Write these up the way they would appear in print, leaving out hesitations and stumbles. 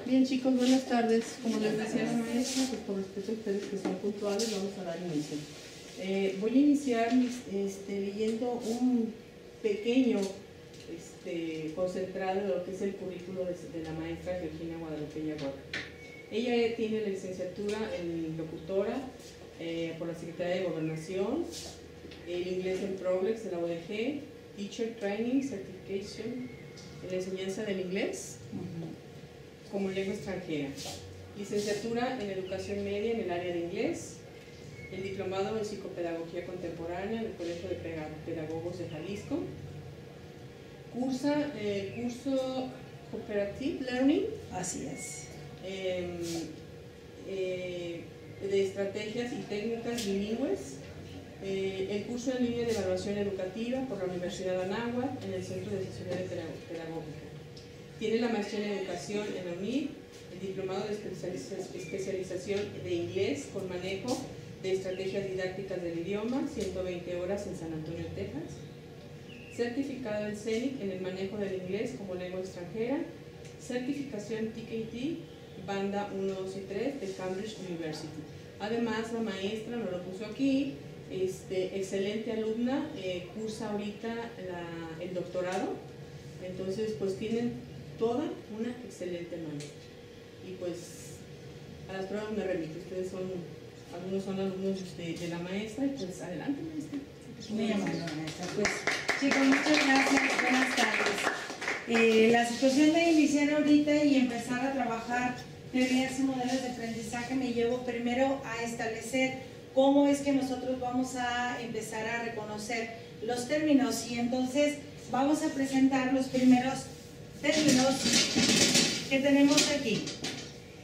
Bien, chicos, buenas tardes. Como les decía la maestra, pues por respeto a ustedes que son puntuales, vamos a dar inicio. Voy a iniciar leyendo un pequeño concentrado de lo que es el currículo de la maestra Georgina Guadalupe Yaguarca. Ella tiene la licenciatura en locutora por la Secretaría de Gobernación, el inglés en Progress de la UDG, Teacher Training Certification en la enseñanza del inglés como lengua extranjera, licenciatura en educación media en el área de inglés, el diplomado en psicopedagogía contemporánea del Colegio de Pedagogos de Jalisco, cursa el curso Cooperative Learning, así es, de estrategias y técnicas bilingües, el curso en línea de evaluación educativa por la Universidad de Anáhuac en el Centro de Asesoría Pedagógica. Tiene la maestría en educación en la UNID, el diplomado de especialización de inglés con manejo de estrategias didácticas del idioma, 120 horas en San Antonio, Texas, certificado en CENIC en el manejo del inglés como lengua extranjera, certificación TKT, banda 1, 2 y 3 de Cambridge University. Además, la maestra nos lo puso aquí, excelente alumna, cursa ahorita el doctorado, entonces pues tienen toda una excelente maestra. Y pues a las pruebas me remito, ustedes algunos son alumnos de la maestra y pues adelante, maestra. Muy amable, maestra. Pues chicos, muchas gracias, buenas tardes. La situación de iniciar ahorita y empezar a trabajar teorías y modelos de aprendizaje me llevo primero a establecer cómo es que nosotros vamos a empezar a reconocer los términos, y entonces vamos a presentar los primeros términos que tenemos aquí.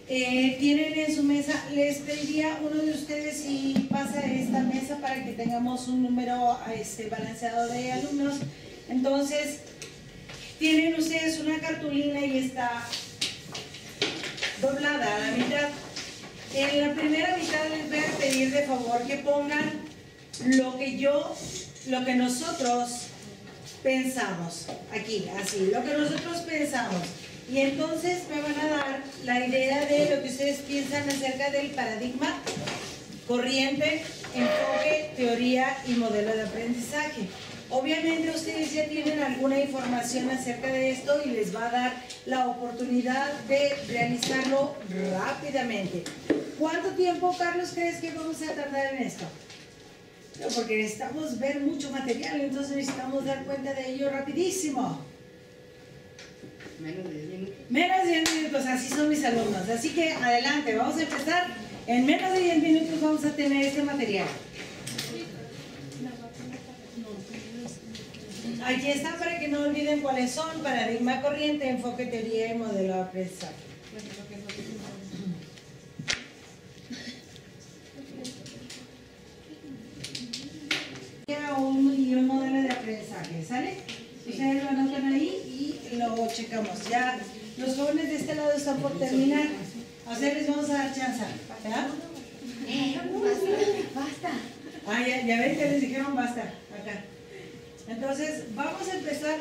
Tienen en su mesa, les pediría uno de ustedes si pasa esta mesa para que tengamos un número balanceado de alumnos. Entonces tienen ustedes una cartulina y está doblada a la mitad. En la primera mitad les voy a pedir de favor que pongan lo que nosotros pensamos, aquí, así, lo que nosotros pensamos. Y entonces me van a dar la idea de lo que ustedes piensan acerca del paradigma, corriente, enfoque, teoría y modelo de aprendizaje. Obviamente ustedes ya tienen alguna información acerca de esto y les va a dar la oportunidad de realizarlo rápidamente. ¿Cuánto tiempo, Carlos, crees que vamos a tardar en esto? No, porque necesitamos ver mucho material, entonces necesitamos dar cuenta de ello rapidísimo. Menos de 10 minutos. Menos de 10 minutos, así son mis alumnos. Así que adelante, vamos a empezar. En menos de 10 minutos vamos a tener este material. Aquí está para que no olviden cuáles son: paradigma, corriente, enfoque, teoría y modelo de aprendizaje. Y un modelo de aprendizaje, ¿sale? Ustedes lo anotan ahí y lo checamos. Ya los jóvenes de este lado están por terminar. A ustedes les vamos a dar chance, ¿verdad? Basta. Ya ven que les dijeron basta, acá. Entonces vamos a empezar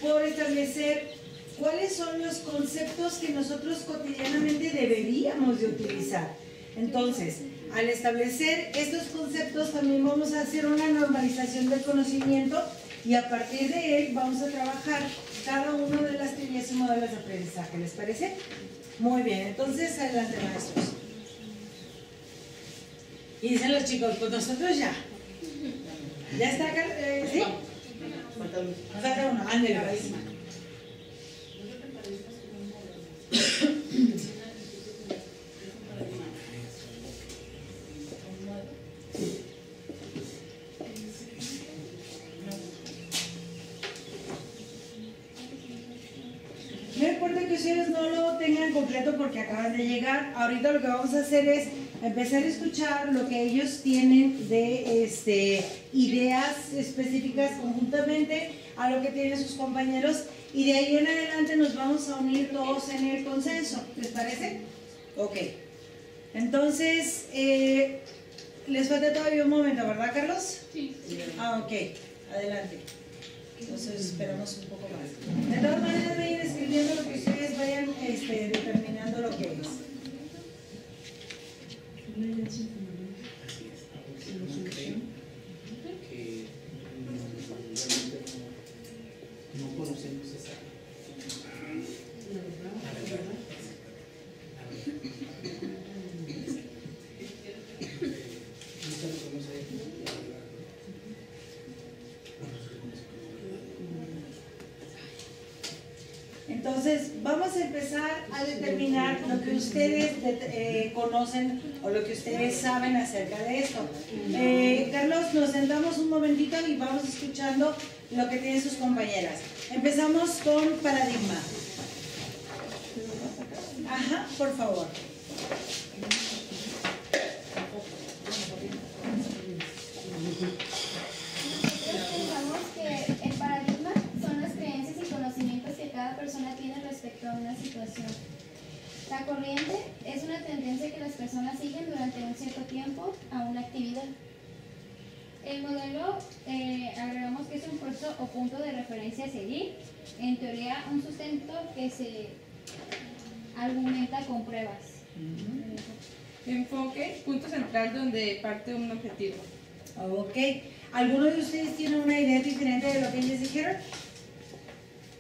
por establecer cuáles son los conceptos que nosotros cotidianamente deberíamos de utilizar. Entonces, al establecer estos conceptos también vamos a hacer una normalización del conocimiento, y a partir de él vamos a trabajar cada una de las teorías y modelos de aprendizaje. ¿Les parece? Muy bien, entonces adelante, maestros. Y dicen los chicos, pues nosotros ya. ¿Ya está acá? ¿Sí? Falta uno, ándale, pues. No importa que ustedes no lo tengan completo porque acaban de llegar. Ahorita lo que vamos a hacer es empezar a escuchar lo que ellos tienen de ideas específicas conjuntamente a lo que tienen sus compañeros, y de ahí en adelante nos vamos a unir todos en el consenso. ¿Les parece? Ok. Entonces, les falta todavía un momento, ¿verdad, Carlos? Sí. Ah, ok. Adelante. Entonces esperamos un poco más. De todas maneras, vayan escribiendo lo que ustedes vayan determinando lo que es. No conocemos esa. Entonces, vamos a empezar a determinar lo que ustedes conocen o lo que ustedes saben acerca de esto. Carlos, nos sentamos un momentito y vamos escuchando lo que tienen sus compañeras. Empezamos con paradigma. Ajá, por favor. Pensamos que el paradigma son las creencias y conocimientos que cada persona tiene respecto a una situación. La corriente es una tendencia que las personas siguen durante un cierto tiempo a una actividad. El modelo, agregamos que es un proceso o punto de referencia a seguir, en teoría un sustento que se argumenta con pruebas. Enfoque, punto central donde parte un objetivo. Ok. ¿Alguno de ustedes tiene una idea diferente de lo que ellos dijeron?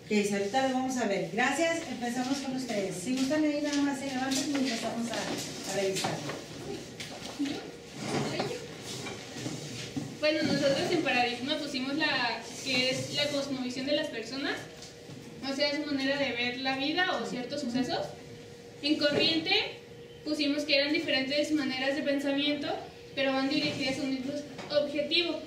Ok, ahorita lo vamos a ver. Gracias, empezamos con ustedes. Si gustan ahí nada más se levanten y empezamos a revisarlo. Bueno, nosotros en paradigma pusimos que es la cosmovisión de las personas, o sea, su manera de ver la vida o ciertos sucesos. En corriente pusimos que eran diferentes maneras de pensamiento, pero van dirigidas a un mismo objetivo.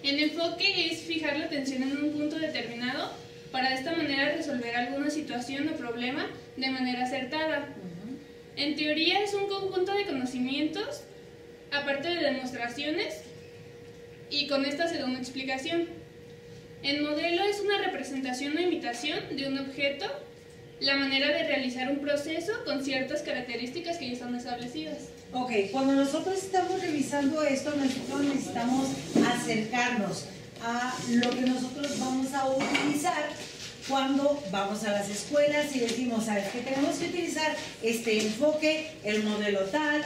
En enfoque es fijar la atención en un punto determinado para de esta manera resolver alguna situación o problema de manera acertada. En teoría es un conjunto de conocimientos, aparte de demostraciones, y con esta se da una explicación. En modelo es una representación o imitación de un objeto, la manera de realizar un proceso con ciertas características que ya están establecidas. Ok, cuando nosotros estamos revisando esto, nosotros necesitamos acercarnos a lo que nosotros vamos a utilizar cuando vamos a las escuelas y decimos, ¿sabes qué? Tenemos que utilizar este enfoque, el modelo tal,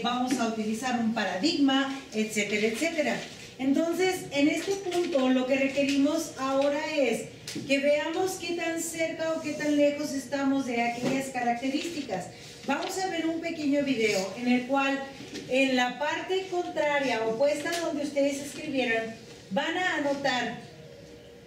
vamos a utilizar un paradigma, etcétera, etcétera. Entonces, en este punto, lo que requerimos ahora es que veamos qué tan cerca o qué tan lejos estamos de aquellas características. Vamos a ver un pequeño video en el cual, en la parte contraria, opuesta donde ustedes escribieron, van a anotar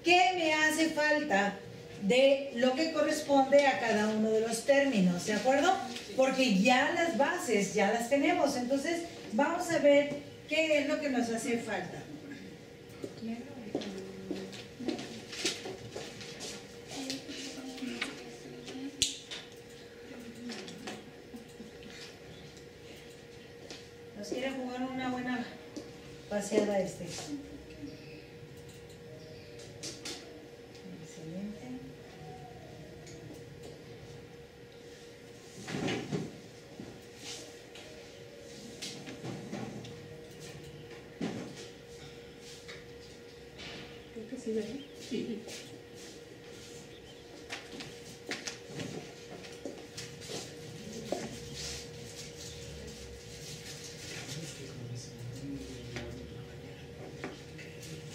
qué me hace falta de lo que corresponde a cada uno de los términos, ¿de acuerdo? Porque ya las bases ya las tenemos, entonces vamos a ver qué es lo que nos hace falta. Nos quiere jugar una buena paseada este. Sí.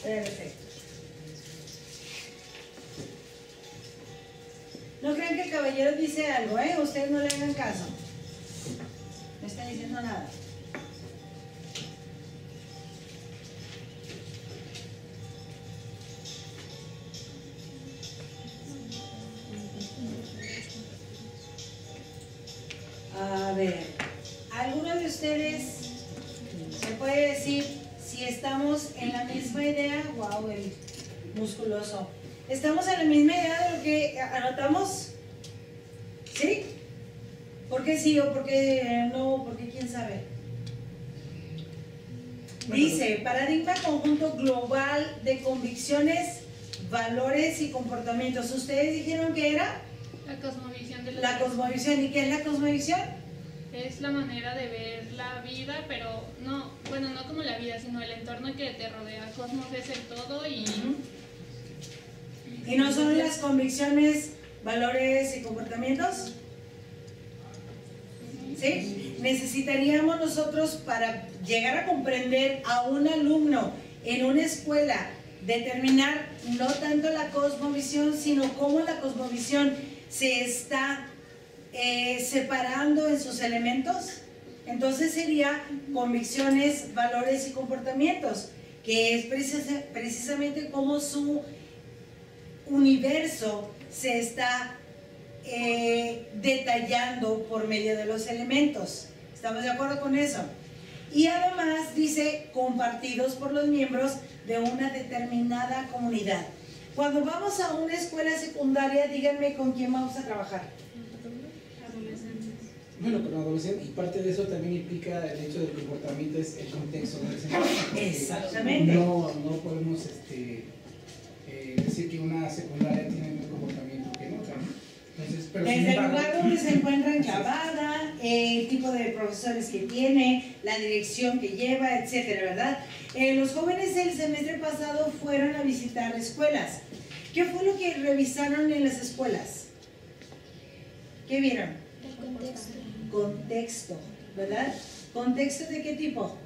Perfecto. No crean que el caballero dice algo, ¿eh? Ustedes no le hagan caso. No está diciendo nada. A ver, ¿alguno de ustedes se puede decir si estamos en la misma idea? Wow, el musculoso. ¿Estamos en la misma idea de lo que anotamos? ¿Sí? ¿Por qué sí o por qué no? ¿Por qué quién sabe? Dice, paradigma conjunto global de convicciones, valores y comportamientos. ¿Ustedes dijeron que era? La cosmovisión de La cosmovisión. ¿Y qué es la cosmovisión? Es la manera de ver la vida, pero no, bueno, no como la vida, sino el entorno que te rodea. Cosmos es el todo y ¿Y no son las convicciones, valores y comportamientos? ¿Sí? Necesitaríamos nosotros, para llegar a comprender a un alumno en una escuela, determinar no tanto la cosmovisión, sino cómo la cosmovisión se está separando en sus elementos. Entonces sería convicciones, valores y comportamientos, que es precisamente cómo su universo se está detallando por medio de los elementos. ¿Estamos de acuerdo con eso? Y además dice compartidos por los miembros de una determinada comunidad. Cuando vamos a una escuela secundaria, díganme con quién vamos a trabajar. Bueno, con adolescentes, y parte de eso también implica el hecho del comportamiento, es el contexto adolescente. Exactamente. No podemos decir que una secundaria tiene un comportamiento que en otra, ¿no? Entonces, pero Desde sin el embargo, lugar donde se encuentra enclavada, el tipo de profesores que tiene, la dirección que lleva, etcétera, ¿verdad? Los jóvenes el semestre pasado fueron a visitar escuelas. ¿Qué fue lo que revisaron en las escuelas? ¿Qué vieron? El contexto. Contexto, ¿verdad? ¿Contexto de qué tipo?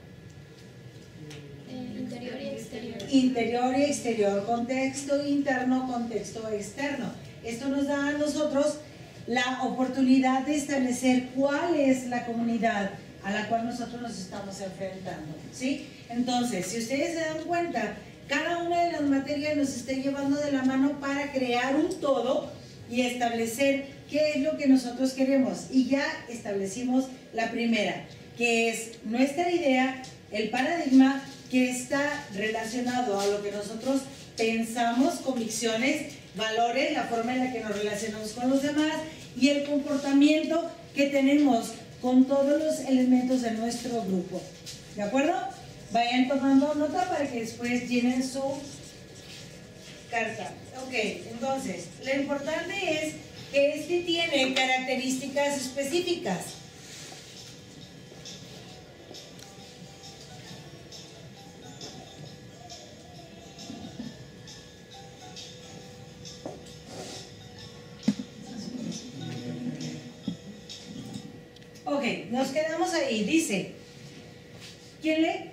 Interior y exterior. Interior y exterior, contexto interno, contexto externo. Esto nos da a nosotros la oportunidad de establecer cuál es la comunidad a la cual nosotros nos estamos enfrentando, ¿sí? Entonces, si ustedes se dan cuenta, cada una de las materias nos está llevando de la mano para crear un todo y establecer qué es lo que nosotros queremos. Y ya establecimos la primera, que es nuestra idea, el paradigma que está relacionado a lo que nosotros pensamos, convicciones, valores, la forma en la que nos relacionamos con los demás y el comportamiento que tenemos con todos los elementos de nuestro grupo. ¿De acuerdo? Vayan tomando nota para que después llenen su carta. Ok, entonces, lo importante es que este tiene características específicas. Ok, nos quedamos ahí. Dice, ¿quién lee?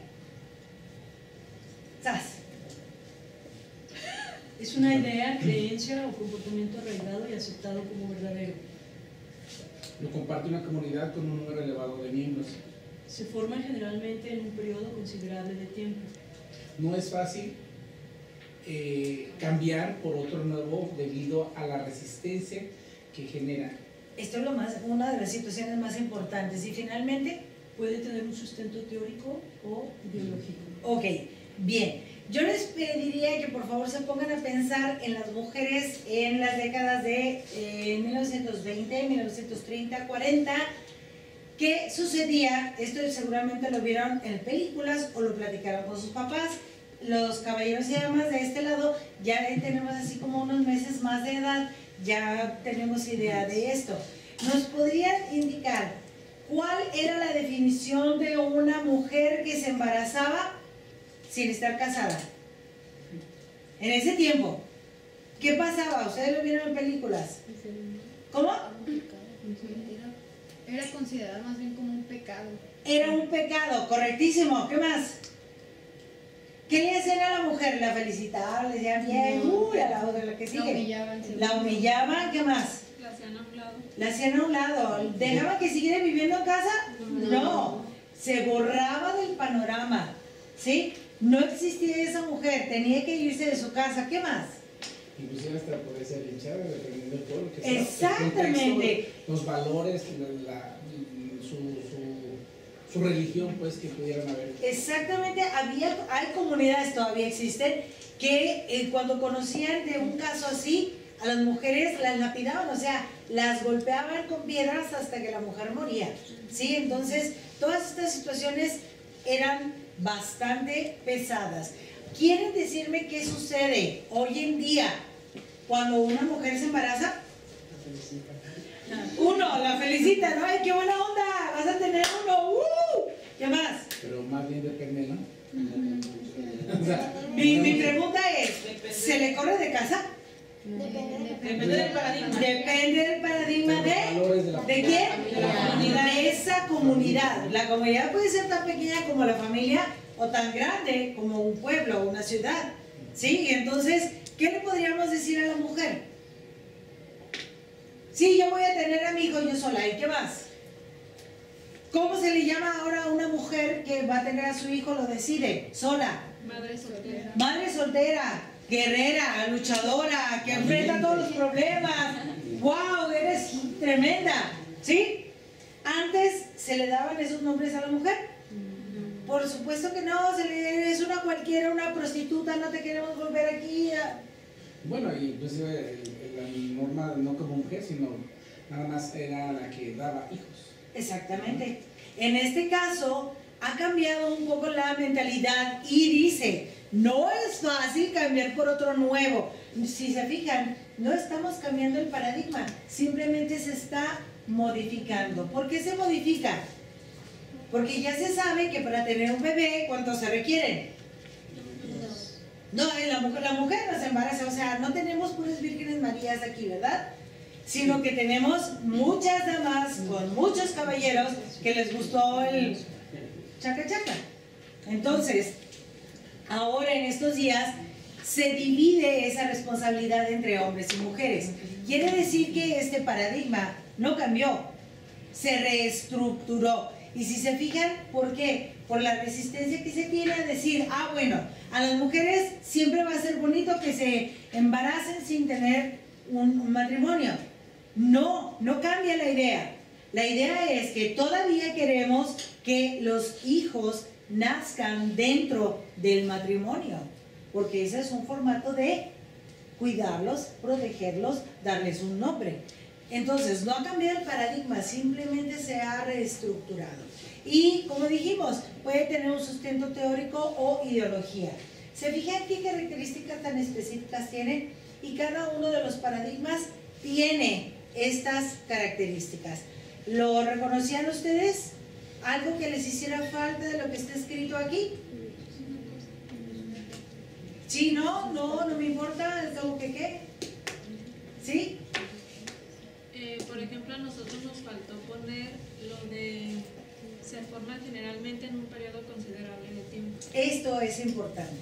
Sas. Es una idea, creencia o comportamiento arraigado y aceptado como verdadero. lo comparte una comunidad con un número elevado de miembros. Se forma generalmente en un periodo considerable de tiempo. No es fácil cambiar por otro nuevo debido a la resistencia que genera. Esto es una de las situaciones más importantes. Y finalmente, Puede tener un sustento teórico o ideológico. ok, bien. Yo les pediría que por favor se pongan a pensar en las mujeres en las décadas de 1920, 1930, 40. ¿Qué sucedía? Esto seguramente lo vieron en películas o lo platicaron con sus papás. Los caballeros y damas de este lado ya tenemos así como unos meses más de edad, ya tenemos idea de esto. ¿Nos podrían indicar cuál era la definición de una mujer que se embarazaba sin estar casada? En ese tiempo, ¿qué pasaba? ¿Ustedes lo vieron en películas? ¿Cómo? Era considerado más bien como un pecado. Era un pecado, correctísimo. ¿Qué más? ¿Qué le hacían a la mujer? La felicitaban, le decían bien, a la otra, la que sigue. La humillaban. La humillaban, ¿qué más? La hacían a un lado. La hacían a un lado. ¿Dejaban que siguiera viviendo en casa? No. Se borraba del panorama. ¿Sí? No existía esa mujer, tenía que irse de su casa. ¿Qué más? Inclusive hasta poder ser linchada dependiendo del pueblo que sea. Exactamente. Los valores, su religión, pues, que pudieran haber. Exactamente, hay comunidades, todavía existen, que cuando conocían de un caso así, a las mujeres las lapidaban, o sea, las golpeaban con piedras hasta que la mujer moría. ¿Sí? Entonces, todas estas situaciones eran bastante pesadas. ¿Quieren decirme qué sucede hoy en día cuando una mujer se embaraza? Uno, la felicita, ¿no? ¡Ay, qué buena onda! ¡Vas a tener uno! ¿Qué más? Pero más bien depende, ¿no? O sea, Mi pregunta es, ¿se le corre de casa? Depende del paradigma. Depende del paradigma ¿de quién? De esa comunidad. La comunidad puede ser tan pequeña como la familia o tan grande como un pueblo o una ciudad. ¿Sí? Y entonces, ¿qué le podríamos decir a la mujer? Sí, yo voy a tener a mi hijo yo sola. ¿Y qué más? ¿Cómo se le llama ahora a una mujer que va a tener a su hijo, lo decide, sola? Madre soltera. Madre soltera, guerrera, luchadora, que enfrenta todos los problemas. ¡Wow! Eres tremenda. ¿Sí? Antes se le daban esos nombres a la mujer. Por supuesto que no, es una cualquiera, una prostituta, no te queremos volver aquí. Bueno, y inclusive la norma no como mujer, sino nada más era la que daba hijos. Exactamente. En este caso, ha cambiado un poco la mentalidad y dice, no es fácil cambiar por otro nuevo. Si se fijan, no estamos cambiando el paradigma, simplemente se está modificando. ¿Por qué se modifica? Porque ya se sabe que para tener un bebé, ¿cuántos se requieren? No, la mujer no se embaraza, o sea, no tenemos puras vírgenes Marías aquí, ¿verdad? Sino que tenemos muchas damas con muchos caballeros que les gustó el chaca chaca. Entonces, ahora en estos días se divide esa responsabilidad entre hombres y mujeres. Quiere decir que este paradigma no cambió, se reestructuró. Y si se fijan, ¿por qué? Por la resistencia que se tiene a decir, bueno, a las mujeres siempre va a ser bonito que se embaracen sin tener un matrimonio. No, no cambia la idea. La idea es que todavía queremos que los hijos nazcan dentro del matrimonio, porque ese es un formato de cuidarlos, protegerlos, darles un nombre. Entonces, no ha cambiado el paradigma, simplemente se ha reestructurado. Y, como dijimos, puede tener un sustento teórico o ideología. ¿Se fijan qué características tan específicas tiene? Y cada uno de los paradigmas tiene estas características. ¿Lo reconocían ustedes? ¿Algo que les hiciera falta de lo que está escrito aquí? ¿Sí? ¿No? ¿No? ¿No me importa? ¿Es algo que qué? ¿Sí? Por ejemplo, a nosotros nos faltó poner lo de se forman generalmente en un periodo considerable de tiempo. Esto es importante.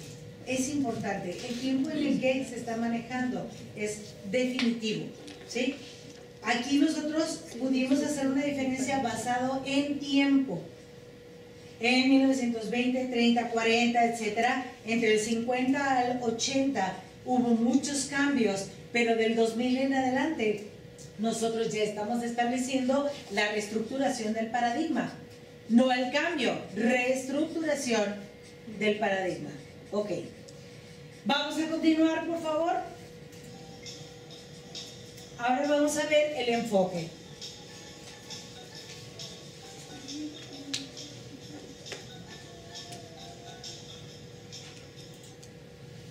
Es importante. El tiempo en el que se está manejando es definitivo. ¿Sí? Aquí nosotros pudimos hacer una diferencia basado en tiempo. En 1920, 30, 40, etcétera, entre el 50 al 80 hubo muchos cambios, pero del 2000 en adelante nosotros ya estamos estableciendo la reestructuración del paradigma. No el cambio, reestructuración del paradigma. Ok. Vamos a continuar, por favor. Ahora vamos a ver el enfoque.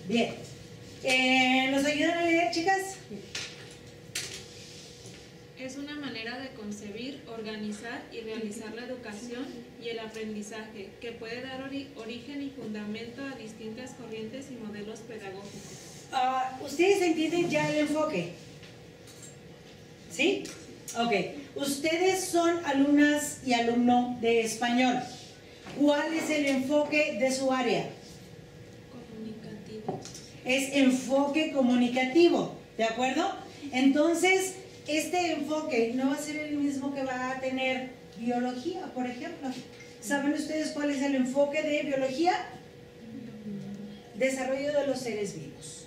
Bien. ¿Nos ayudan a leer, chicas? Es una manera de concebir, organizar y realizar la educación y el aprendizaje que puede dar origen y fundamento a distintas corrientes y modelos pedagógicos. ¿Ustedes entienden ya el enfoque? ¿Sí? Ok. Ustedes son alumnas y alumno de español. ¿Cuál es el enfoque de su área? Comunicativo. Es enfoque comunicativo, ¿de acuerdo? Entonces, este enfoque no va a ser el mismo que va a tener biología, por ejemplo. ¿Saben ustedes cuál es el enfoque de biología? Desarrollo de los seres vivos.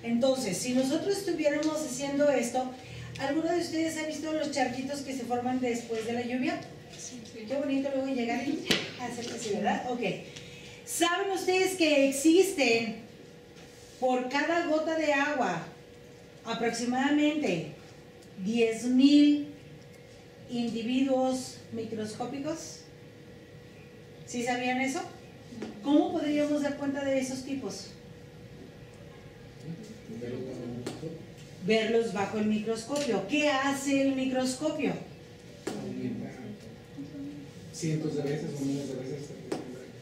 Entonces, si nosotros estuviéramos haciendo esto, ¿alguno de ustedes ha visto los charquitos que se forman después de la lluvia? Sí. Qué bonito luego llegar y hacer así, ¿verdad? Ok. ¿Saben ustedes que existen por cada gota de agua aproximadamente 10,000 individuos microscópicos? ¿Sí sabían eso? ¿Cómo podríamos dar cuenta de esos tipos? Verlos bajo el microscopio. ¿Qué hace el microscopio? Cientos de veces o miles de veces.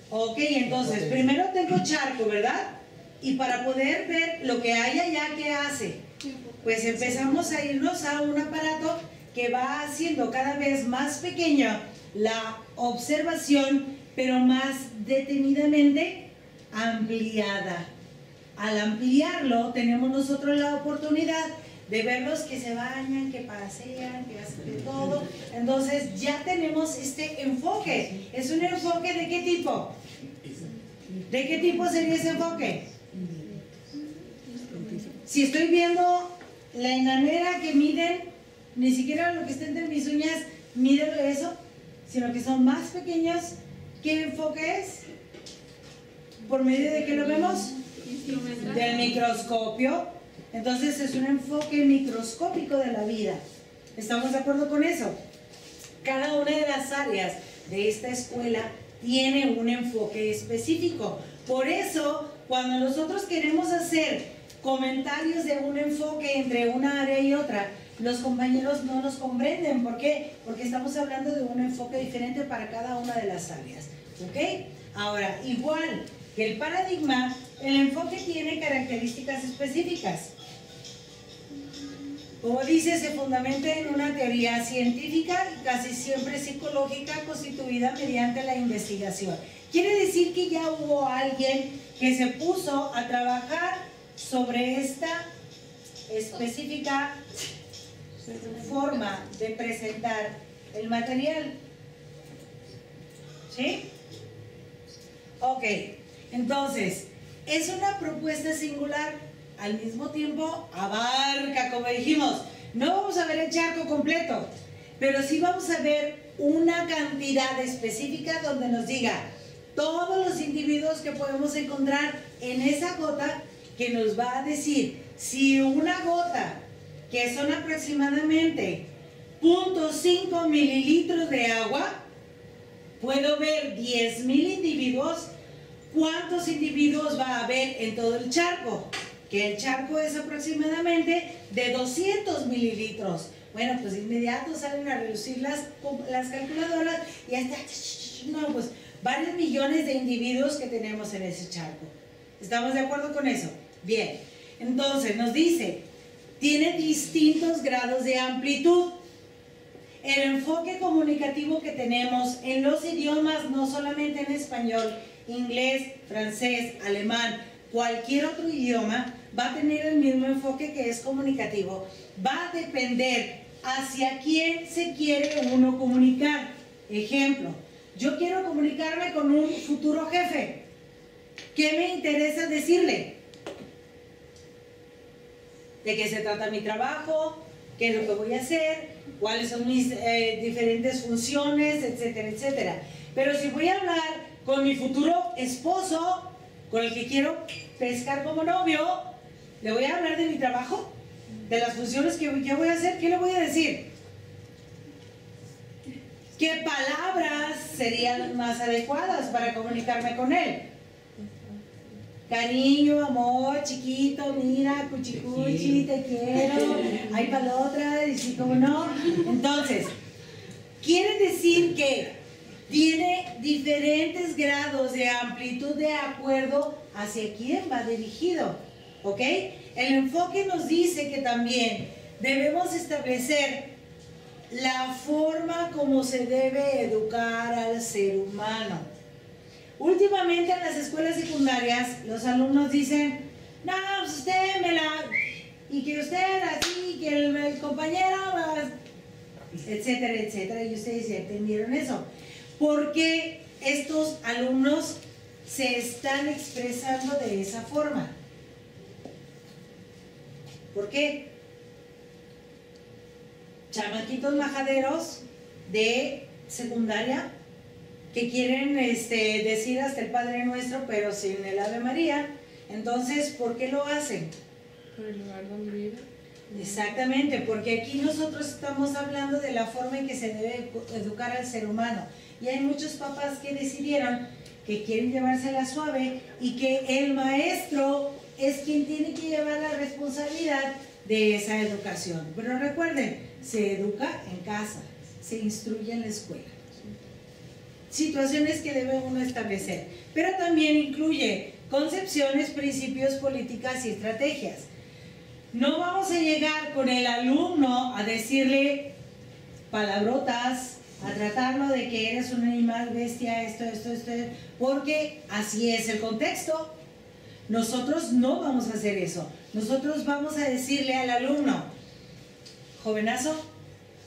Ok, entonces, primero tengo charco, ¿verdad? Y para poder ver lo que hay allá, ¿qué hace? Pues empezamos a irnos a un aparato que va haciendo cada vez más pequeña la observación, pero más detenidamente ampliada. Al ampliarlo, tenemos nosotros la oportunidad de verlos que se bañan, que pasean, que hacen de todo. Entonces ya tenemos este enfoque. ¿Es un enfoque de qué tipo? ¿De qué tipo sería ese enfoque? Si estoy viendo la enanera que miden, ni siquiera lo que está entre mis uñas miden eso, sino que son más pequeños, ¿qué enfoque es? ¿Por medio de qué lo vemos? Del microscopio. Entonces es un enfoque microscópico de la vida. ¿Estamos de acuerdo con eso? Cada una de las áreas de esta escuela tiene un enfoque específico. Por eso, cuando nosotros queremos hacer comentarios de un enfoque entre una área y otra, los compañeros no nos comprenden. ¿Por qué? Porque estamos hablando de un enfoque diferente para cada una de las áreas. ¿Ok? Ahora, igual que el paradigma, el enfoque tiene características específicas. Como dice, se fundamenta en una teoría científica y casi siempre psicológica constituida mediante la investigación. Quiere decir que ya hubo alguien que se puso a trabajar sobre esta específica forma de presentar el material. ¿Sí? Ok, entonces, es una propuesta singular, al mismo tiempo abarca, como dijimos, no vamos a ver el charco completo, pero sí vamos a ver una cantidad específica donde nos diga todos los individuos que podemos encontrar en esa gota, que nos va a decir si una gota, que son aproximadamente 0.5 mililitros de agua, puedo ver 10,000 individuos, ¿cuántos individuos va a haber en todo el charco? Que el charco es aproximadamente de 200 mililitros. Bueno, pues de inmediato salen a reducir las calculadoras y hasta, no, pues varios millones de individuos que tenemos en ese charco. ¿Estamos de acuerdo con eso? Bien, entonces nos dice, tiene distintos grados de amplitud. El enfoque comunicativo que tenemos en los idiomas, no solamente en español, inglés, francés, alemán, cualquier otro idioma, va a tener el mismo enfoque que es comunicativo. Va a depender hacia quién se quiere uno comunicar. Ejemplo, yo quiero comunicarme con un futuro jefe. ¿Qué me interesa decirle? ¿De qué se trata mi trabajo? ¿Qué es lo que voy a hacer? ¿Cuáles son mis diferentes funciones? Etcétera, etcétera. Pero si voy a hablar con mi futuro esposo, con el que quiero pescar como novio, le voy a hablar de mi trabajo, de las funciones que yo voy a hacer. ¿Qué le voy a decir? ¿Qué palabras serían más adecuadas para comunicarme con él? Cariño, amor, chiquito, mira, cuchicuchi, te quiero, hay para la otra, y sí, como no. Entonces, quiere decir que tiene diferentes grados de amplitud de acuerdo hacia quién va dirigido, ¿ok? El enfoque nos dice que también debemos establecer la forma como se debe educar al ser humano. Últimamente en las escuelas secundarias los alumnos dicen, no, pues usted me la... y que usted así, que el compañero, etcétera, etcétera. Y ustedes ya entendieron eso. ¿Por qué estos alumnos se están expresando de esa forma? ¿Por qué? Chamaquitos majaderos de secundaria que quieren decir hasta el Padre Nuestro, pero sin el Ave María. Entonces, ¿por qué lo hacen? Por el lugar donde vive. Exactamente, porque aquí nosotros estamos hablando de la forma en que se debe educar al ser humano. Y hay muchos papás que decidieron que quieren llevársela suave y que el maestro es quien tiene que llevar la responsabilidad de esa educación. Pero recuerden, se educa en casa, se instruye en la escuela. Situaciones que debe uno establecer, pero también incluye concepciones, principios, políticas y estrategias. No vamos a llegar con el alumno a decirle palabrotas, a tratarlo de que eres un animal, bestia, esto, porque así es el contexto. Nosotros no vamos a hacer eso. Nosotros vamos a decirle al alumno, jovenazo,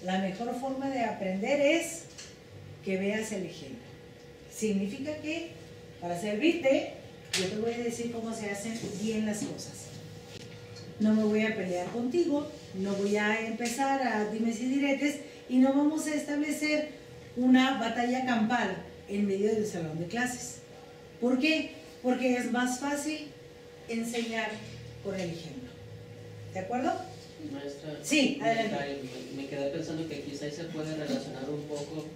la mejor forma de aprender es que veas el ejemplo. Significa que para servirte, yo te voy a decir cómo se hacen bien las cosas. No me voy a pelear contigo, no voy a empezar a dimes y diretes y no vamos a establecer una batalla campal en medio del salón de clases. ¿Por qué? Porque es más fácil enseñar por el ejemplo. ¿De acuerdo? Maestra, sí, adelante. Me quedé pensando que quizás se puede relacionar un poco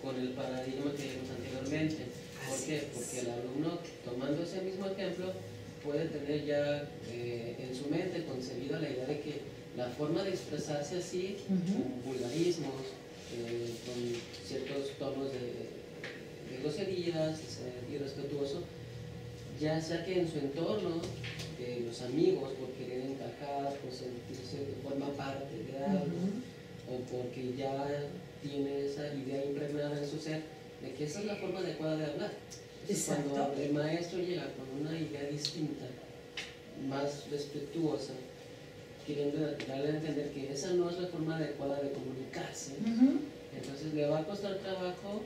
con el paradigma que vimos anteriormente. ¿Por qué? Porque el alumno, tomando ese mismo ejemplo, puede tener ya en su mente concebida la idea de que la forma de expresarse así, con vulgarismos, con ciertos tonos de groserías, de ser irrespetuoso, ya sea que en su entorno, los amigos, por querer encajar, por sentirse de forma parte de algo, o porque ya tiene esa idea impregnada en su ser, de que esa es la forma adecuada de hablar. Entonces, cuando el maestro llega con una idea distinta, más respetuosa, queriendo darle a entender que esa no es la forma adecuada de comunicarse, entonces le va a costar trabajo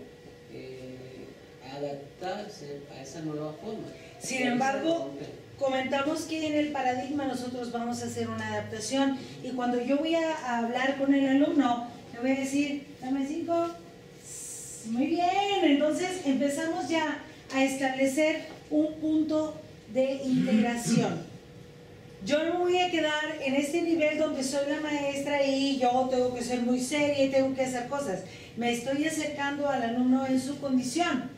adaptarse a esa nueva forma. Sin embargo, comentamos que en el paradigma nosotros vamos a hacer una adaptación y cuando yo voy a hablar con el alumno, le voy a decir, dame 5, muy bien, entonces empezamos ya a establecer un punto de integración. Yo no voy a quedar en este nivel donde soy la maestra y yo tengo que ser muy seria y tengo que hacer cosas. Me estoy acercando al alumno en su condición,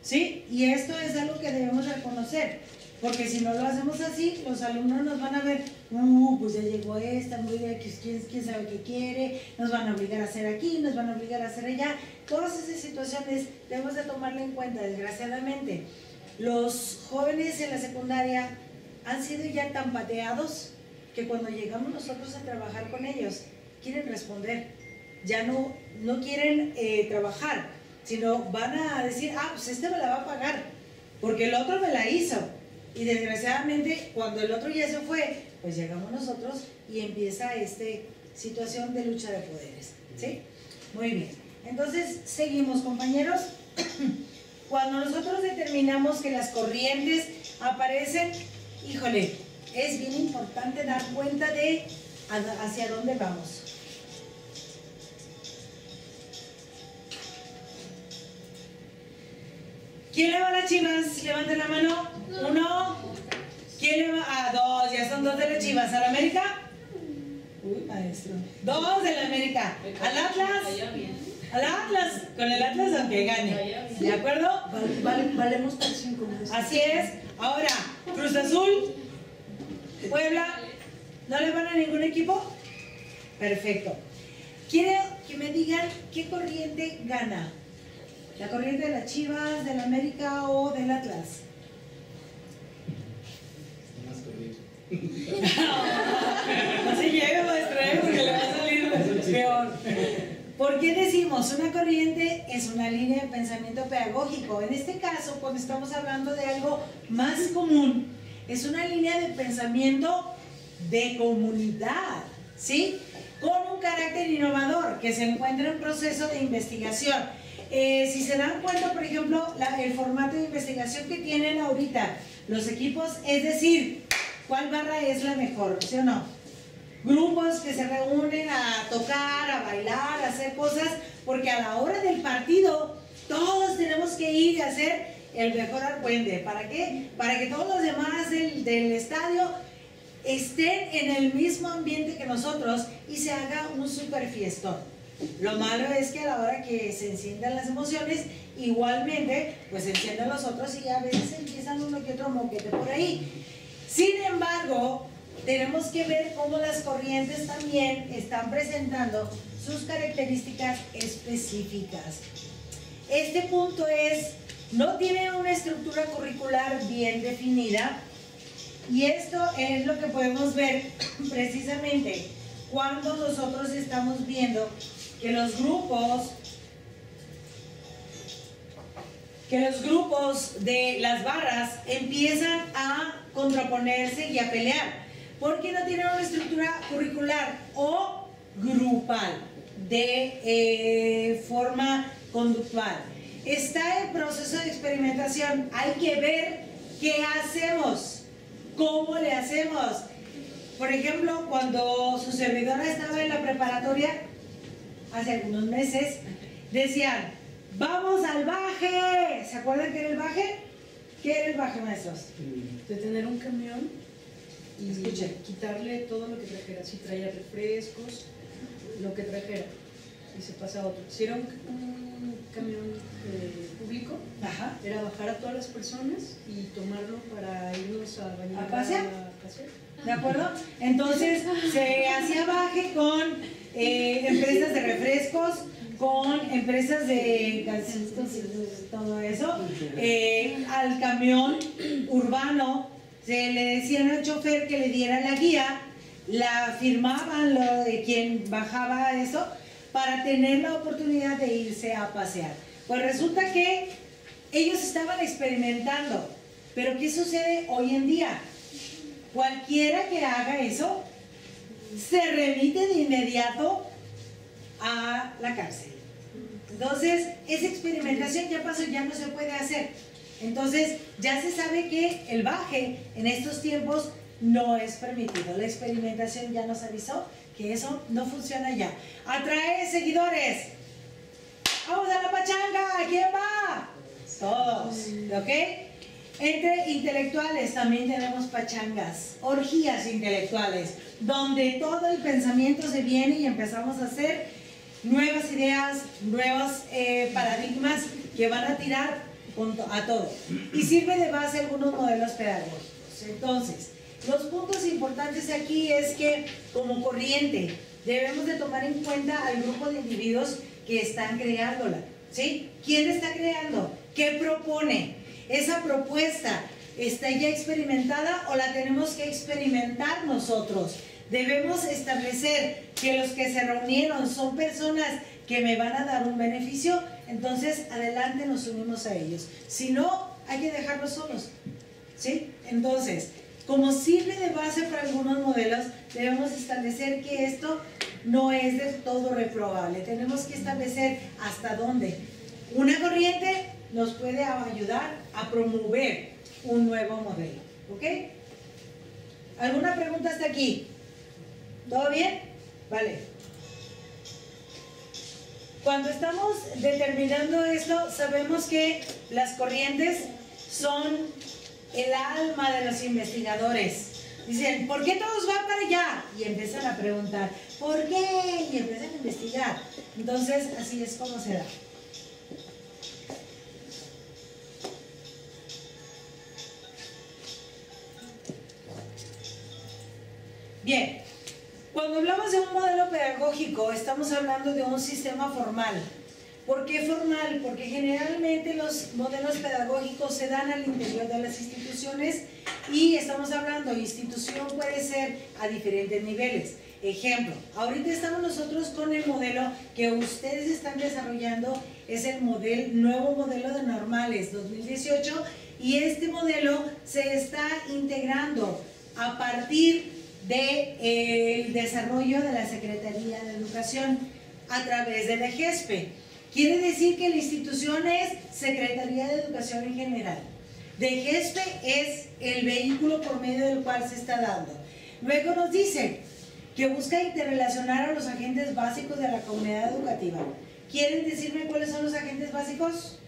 ¿sí? Y esto es algo que debemos reconocer, porque si no lo hacemos así, los alumnos nos van a ver, pues ya llegó esta, muy bien, ¿quién sabe qué quiere? Nos van a obligar a hacer aquí, nos van a obligar a hacer allá. Todas esas situaciones debemos de tomarla en cuenta, desgraciadamente. Los jóvenes en la secundaria han sido ya tan pateados que cuando llegamos nosotros a trabajar con ellos, quieren responder, ya no quieren trabajar, sino van a decir, pues este me la va a pagar, porque el otro me la hizo. Y desgraciadamente, cuando el otro ya se fue, pues llegamos nosotros y empieza esta situación de lucha de poderes, ¿sí? Muy bien. Entonces, seguimos, compañeros. Cuando nosotros determinamos que las corrientes aparecen, híjole, es bien importante dar cuenta de hacia dónde vamos. ¿Quién le va a las Chivas? Levante la mano. 1. ¿Quién le va a 2? Ya son 2 de las Chivas. ¿Al América? Uy, maestro. 2 de la América. ¿Al Atlas? Al Atlas. Con el Atlas aunque gane. ¿De acuerdo? Valemos por 5 meses. Así es. Ahora, Cruz Azul, Puebla, ¿no le van a ningún equipo? Perfecto. Quiero que me digan qué corriente gana. ¿La corriente de las Chivas, del América o del Atlas? Más corriente. No se lleve, maestro, porque le va a salir peor. ¿Por qué decimos una corriente es una línea de pensamiento pedagógico? En este caso, cuando estamos hablando de algo más común, es una línea de pensamiento de comunidad, ¿sí? Con un carácter innovador que se encuentra en proceso de investigación. Si se dan cuenta, por ejemplo, el formato de investigación que tienen ahorita los equipos, es decir, ¿cuál barra es la mejor? ¿Sí o no? Grupos que se reúnen a tocar, a bailar, a hacer cosas, porque a la hora del partido todos tenemos que ir a hacer el mejor argüende. ¿Para qué? Para que todos los demás del estadio estén en el mismo ambiente que nosotros y se haga un super fiestón. Lo malo es que a la hora que se enciendan las emociones, igualmente, pues se encienden los otros y a veces empiezan uno que otro moquete por ahí. Sin embargo, tenemos que ver cómo las corrientes también están presentando sus características específicas. Este punto es no tiene una estructura curricular bien definida, y esto es lo que podemos ver precisamente cuando nosotros estamos viendo que los grupos de las barras empiezan a contraponerse y a pelear, porque no tienen una estructura curricular o grupal de forma conductual. Está en proceso de experimentación, hay que ver qué hacemos, cómo le hacemos. Por ejemplo, cuando su servidora estaba en la preparatoria, hace algunos meses, decían, ¡vamos al baje! ¿Se acuerdan qué era el baje? ¿Qué era el baje, maestros? Detener un camión y quitarle todo lo que trajera. Si traía refrescos, lo que trajera, y se pasa a otro. Si era un camión público, Ajá. era bajar a todas las personas y tomarlo para irnos a bañar. ¿A pasear? A pasear. ¿De acuerdo? Entonces se hacía baje con empresas de refrescos, con empresas de calcetitos y todo eso. Al camión urbano se le decían al chofer que le diera la guía, la firmaban lo de quien bajaba eso para tener la oportunidad de irse a pasear. Pues resulta que ellos estaban experimentando, pero ¿qué sucede hoy en día? Cualquiera que haga eso se remite de inmediato a la cárcel. Entonces, esa experimentación ya pasó, ya no se puede hacer. Entonces, ya se sabe que el baje en estos tiempos no es permitido. La experimentación ya nos avisó que eso no funciona ya. Atrae seguidores. Vamos a la pachanga. ¿Quién va? Todos. ¿Ok? Entre intelectuales también tenemos pachangas, orgías intelectuales, donde todo el pensamiento se viene y empezamos a hacer nuevas ideas, nuevos paradigmas que van a tirar a todo. Y sirve de base algunos modelos pedagógicos. Entonces, los puntos importantes aquí es que como corriente debemos de tomar en cuenta al grupo de individuos que están creándola. ¿Sí? ¿Quién está creando? ¿Qué propone? ¿Esa propuesta está ya experimentada o la tenemos que experimentar nosotros? Debemos establecer que los que se reunieron son personas que me van a dar un beneficio, entonces adelante nos unimos a ellos. Si no, hay que dejarlos solos. ¿Sí? Entonces, como sirve de base para algunos modelos, debemos establecer que esto no es del todo reprobable. Tenemos que establecer hasta dónde una corriente nos puede ayudar a promover un nuevo modelo. ¿Ok? ¿Alguna pregunta hasta aquí? ¿Todo bien? Vale. Cuando estamos determinando esto, sabemos que las corrientes son el alma de los investigadores. Dicen, ¿por qué todos van para allá? Y empiezan a preguntar, ¿por qué? Y empiezan a investigar. Entonces, así es como se da. Bien, cuando hablamos de un modelo pedagógico, estamos hablando de un sistema formal. ¿Por qué formal? Porque generalmente los modelos pedagógicos se dan al interior de las instituciones y estamos hablando, institución puede ser a diferentes niveles. Ejemplo, ahorita estamos nosotros con el modelo que ustedes están desarrollando, es el nuevo modelo de normales 2018, y este modelo se está integrando a partir del desarrollo de la Secretaría de Educación a través de la GESPE. Quiere decir que la institución es Secretaría de Educación en general. De GESPE es el vehículo por medio del cual se está dando. Luego nos dice que busca interrelacionar a los agentes básicos de la comunidad educativa. ¿Quieren decirme cuáles son los agentes básicos?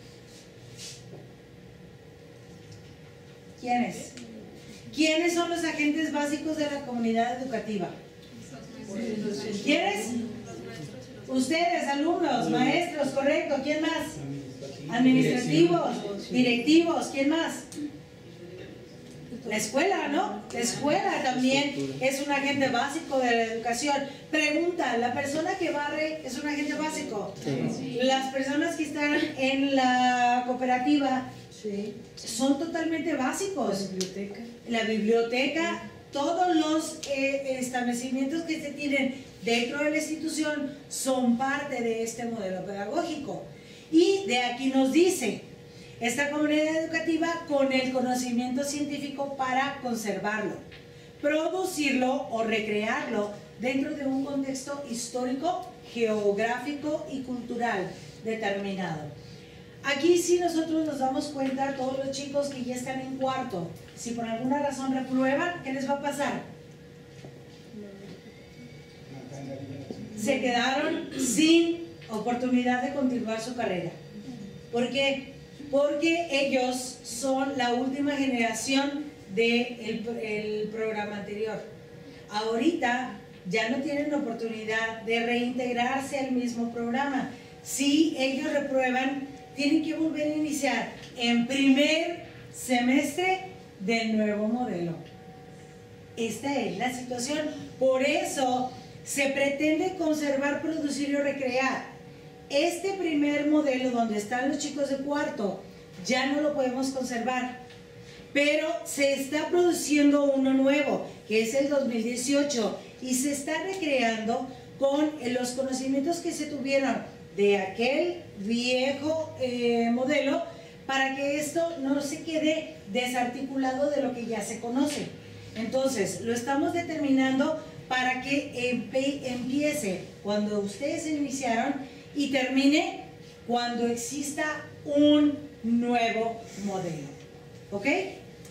¿Quiénes? ¿Quiénes son los agentes básicos de la comunidad educativa? ¿Quiénes? Ustedes, alumnos, maestros, correcto. ¿Quién más? Administrativos, directivos. ¿Quién más? La escuela, ¿no? La escuela también es un agente básico de la educación. Pregunta, ¿la persona que barre es un agente básico? Sí. Las personas que están en la cooperativa Sí. son totalmente básicos. La biblioteca. La biblioteca, todos los establecimientos que se tienen dentro de la institución son parte de este modelo pedagógico. Y de aquí nos dice, esta comunidad educativa con el conocimiento científico para conservarlo, producirlo o recrearlo dentro de un contexto histórico, geográfico y cultural determinado. Aquí sí nosotros nos damos cuenta, todos los chicos que ya están en cuarto, si por alguna razón reprueban, ¿qué les va a pasar? Se quedaron sin oportunidad de continuar su carrera. ¿Por qué? Porque ellos son la última generación del programa anterior. Ahorita ya no tienen oportunidad de reintegrarse al mismo programa. Si ellos reprueban, tienen que volver a iniciar en primer semestre del nuevo modelo. Esta es la situación. Por eso se pretende conservar, producir y recrear. Este primer modelo donde están los chicos de cuarto ya no lo podemos conservar, pero se está produciendo uno nuevo, que es el 2018, y se está recreando con los conocimientos que se tuvieron de aquel viejo modelo, para que esto no se quede desarticulado de lo que ya se conoce. Entonces, lo estamos determinando para que empiece cuando ustedes iniciaron y termine cuando exista un nuevo modelo. ¿Ok?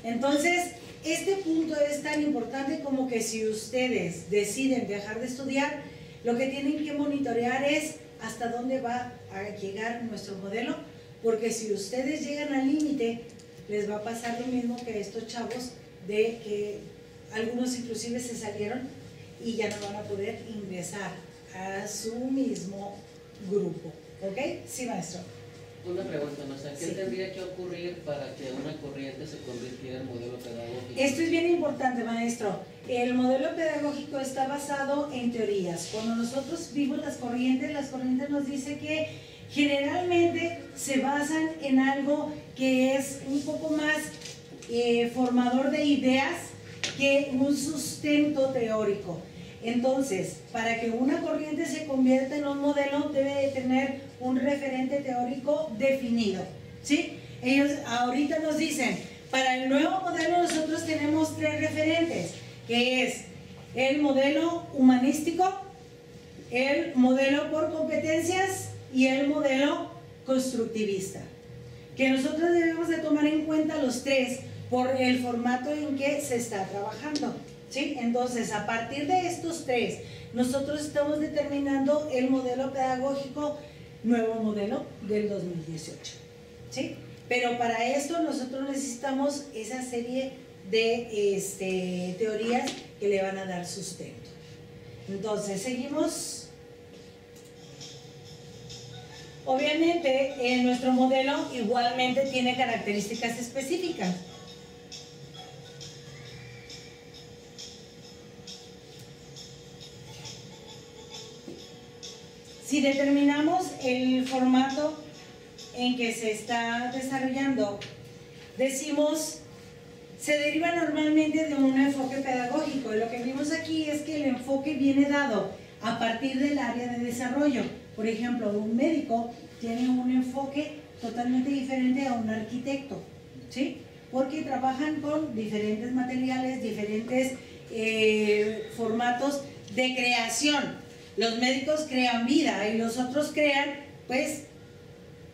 Entonces, este punto es tan importante como que si ustedes deciden dejar de estudiar, lo que tienen que monitorear es hasta dónde va a llegar nuestro modelo, porque si ustedes llegan al límite, les va a pasar lo mismo que a estos chavos, de que algunos inclusive se salieron y ya no van a poder ingresar a su mismo grupo. ¿Ok? Sí, maestro. Una pregunta, maestra. ¿Qué Sí. tendría que ocurrir para que una corriente se convirtiera en modelo pedagógico? Esto es bien importante, maestro. El modelo pedagógico está basado en teorías. Cuando nosotros vimos las corrientes nos dicen que generalmente se basan en algo que es un poco más formador de ideas que un sustento teórico. Entonces, para que una corriente se convierta en un modelo, debe de tener un referente teórico definido, ¿sí? Ellos ahorita nos dicen, para el nuevo modelo nosotros tenemos 3 referentes, que es el modelo humanístico, el modelo por competencias y el modelo constructivista, que nosotros debemos de tomar en cuenta los 3 por el formato en que se está trabajando, ¿sí? Entonces, a partir de estos 3, nosotros estamos determinando el modelo pedagógico, nuevo modelo del 2018, ¿sí? Pero para esto nosotros necesitamos esa serie de teorías que le van a dar sustento. Entonces, seguimos. Obviamente, nuestro modelo igualmente tiene características específicas. Si determinamos el formato en que se está desarrollando, decimos, se deriva normalmente de un enfoque pedagógico. Lo que vimos aquí es que el enfoque viene dado a partir del área de desarrollo. Por ejemplo, un médico tiene un enfoque totalmente diferente a un arquitecto, ¿sí? Porque trabajan con diferentes materiales, diferentes formatos de creación. Los médicos crean vida y los otros crean, pues,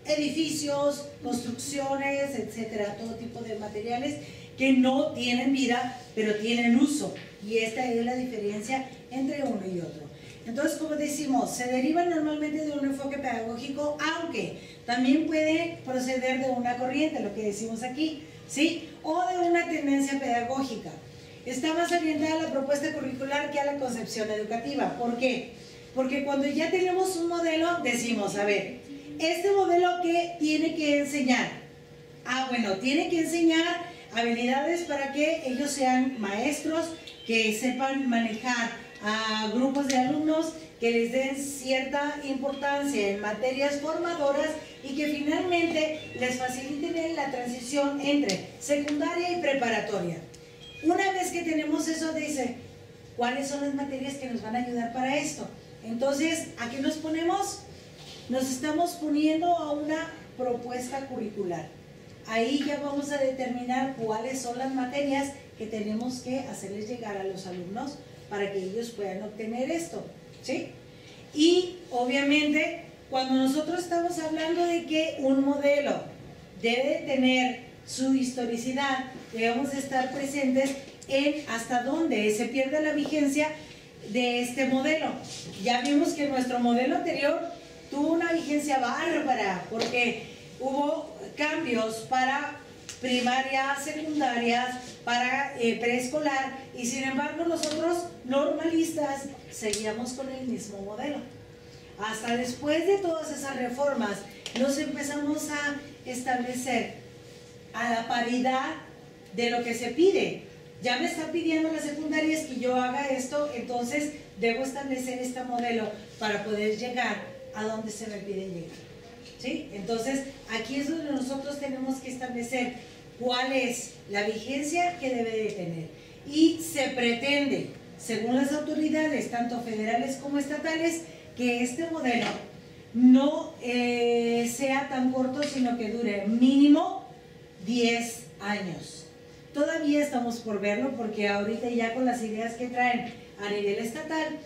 edificios, construcciones, etcétera, todo tipo de materiales que no tienen vida, pero tienen uso. Y esta es la diferencia entre uno y otro. Entonces, como decimos, se deriva normalmente de un enfoque pedagógico, aunque también puede proceder de una corriente, lo que decimos aquí, ¿sí? O de una tendencia pedagógica. Está más orientada a la propuesta curricular que a la concepción educativa. ¿Por qué? Porque cuando ya tenemos un modelo, decimos, a ver, ¿este modelo qué tiene que enseñar? Ah, bueno, tiene que enseñar habilidades para que ellos sean maestros, que sepan manejar a grupos de alumnos, que les den cierta importancia en materias formadoras y que finalmente les faciliten la transición entre secundaria y preparatoria. Una vez que tenemos eso, dice, ¿cuáles son las materias que nos van a ayudar para esto? Entonces, ¿a qué nos ponemos? Nos estamos poniendo a una propuesta curricular. Ahí ya vamos a determinar cuáles son las materias que tenemos que hacerles llegar a los alumnos para que ellos puedan obtener esto, ¿sí? Y obviamente, cuando nosotros estamos hablando de que un modelo debe tener su historicidad, debemos estar presentes en hasta dónde se pierde la vigencia de este modelo. Ya vimos que nuestro modelo anterior tuvo una vigencia bárbara porque hubo cambios para primaria, secundarias, para preescolar, y sin embargo nosotros normalistas seguíamos con el mismo modelo. Hasta después de todas esas reformas nos empezamos a establecer a la paridad de lo que se pide. Ya me está pidiendo las secundarias que yo haga esto, entonces debo establecer este modelo para poder llegar a donde se me pide llegar, ¿sí? Entonces aquí es donde nosotros tenemos que establecer cuál es la vigencia que debe de tener, y se pretende, según las autoridades tanto federales como estatales, que este modelo no sea tan corto, sino que dure mínimo 10 años. Todavía estamos por verlo, porque ahorita ya con las ideas que traen a nivel estatal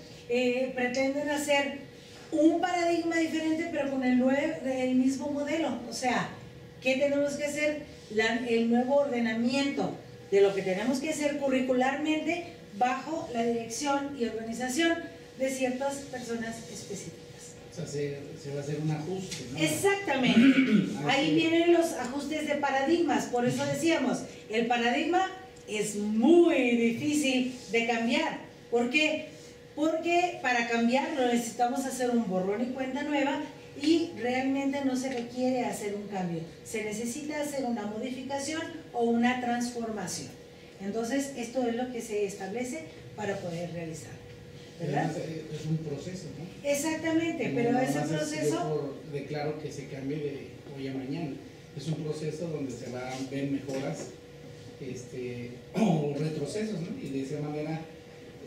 pretenden hacer un paradigma diferente pero con el mismo modelo. O sea, ¿qué tenemos que hacer? El nuevo ordenamiento de lo que tenemos que hacer curricularmente bajo la dirección y organización de ciertas personas específicas. O sea, se va a hacer un ajuste, ¿no? Exactamente. Ahí vienen los ajustes de paradigmas. Por eso decíamos, el paradigma es muy difícil de cambiar. ¿Por qué? Porque para cambiarlo necesitamos hacer un borrón y cuenta nueva, y realmente no se requiere hacer un cambio. Se necesita hacer una modificación o una transformación. Entonces, esto es lo que se establece para poder realizar, ¿verdad? Es un proceso, ¿no? Exactamente, pero no ese proceso... declaro que se cambie de hoy a mañana. Es un proceso donde se van a ver mejoras o retrocesos, ¿no? Y de esa manera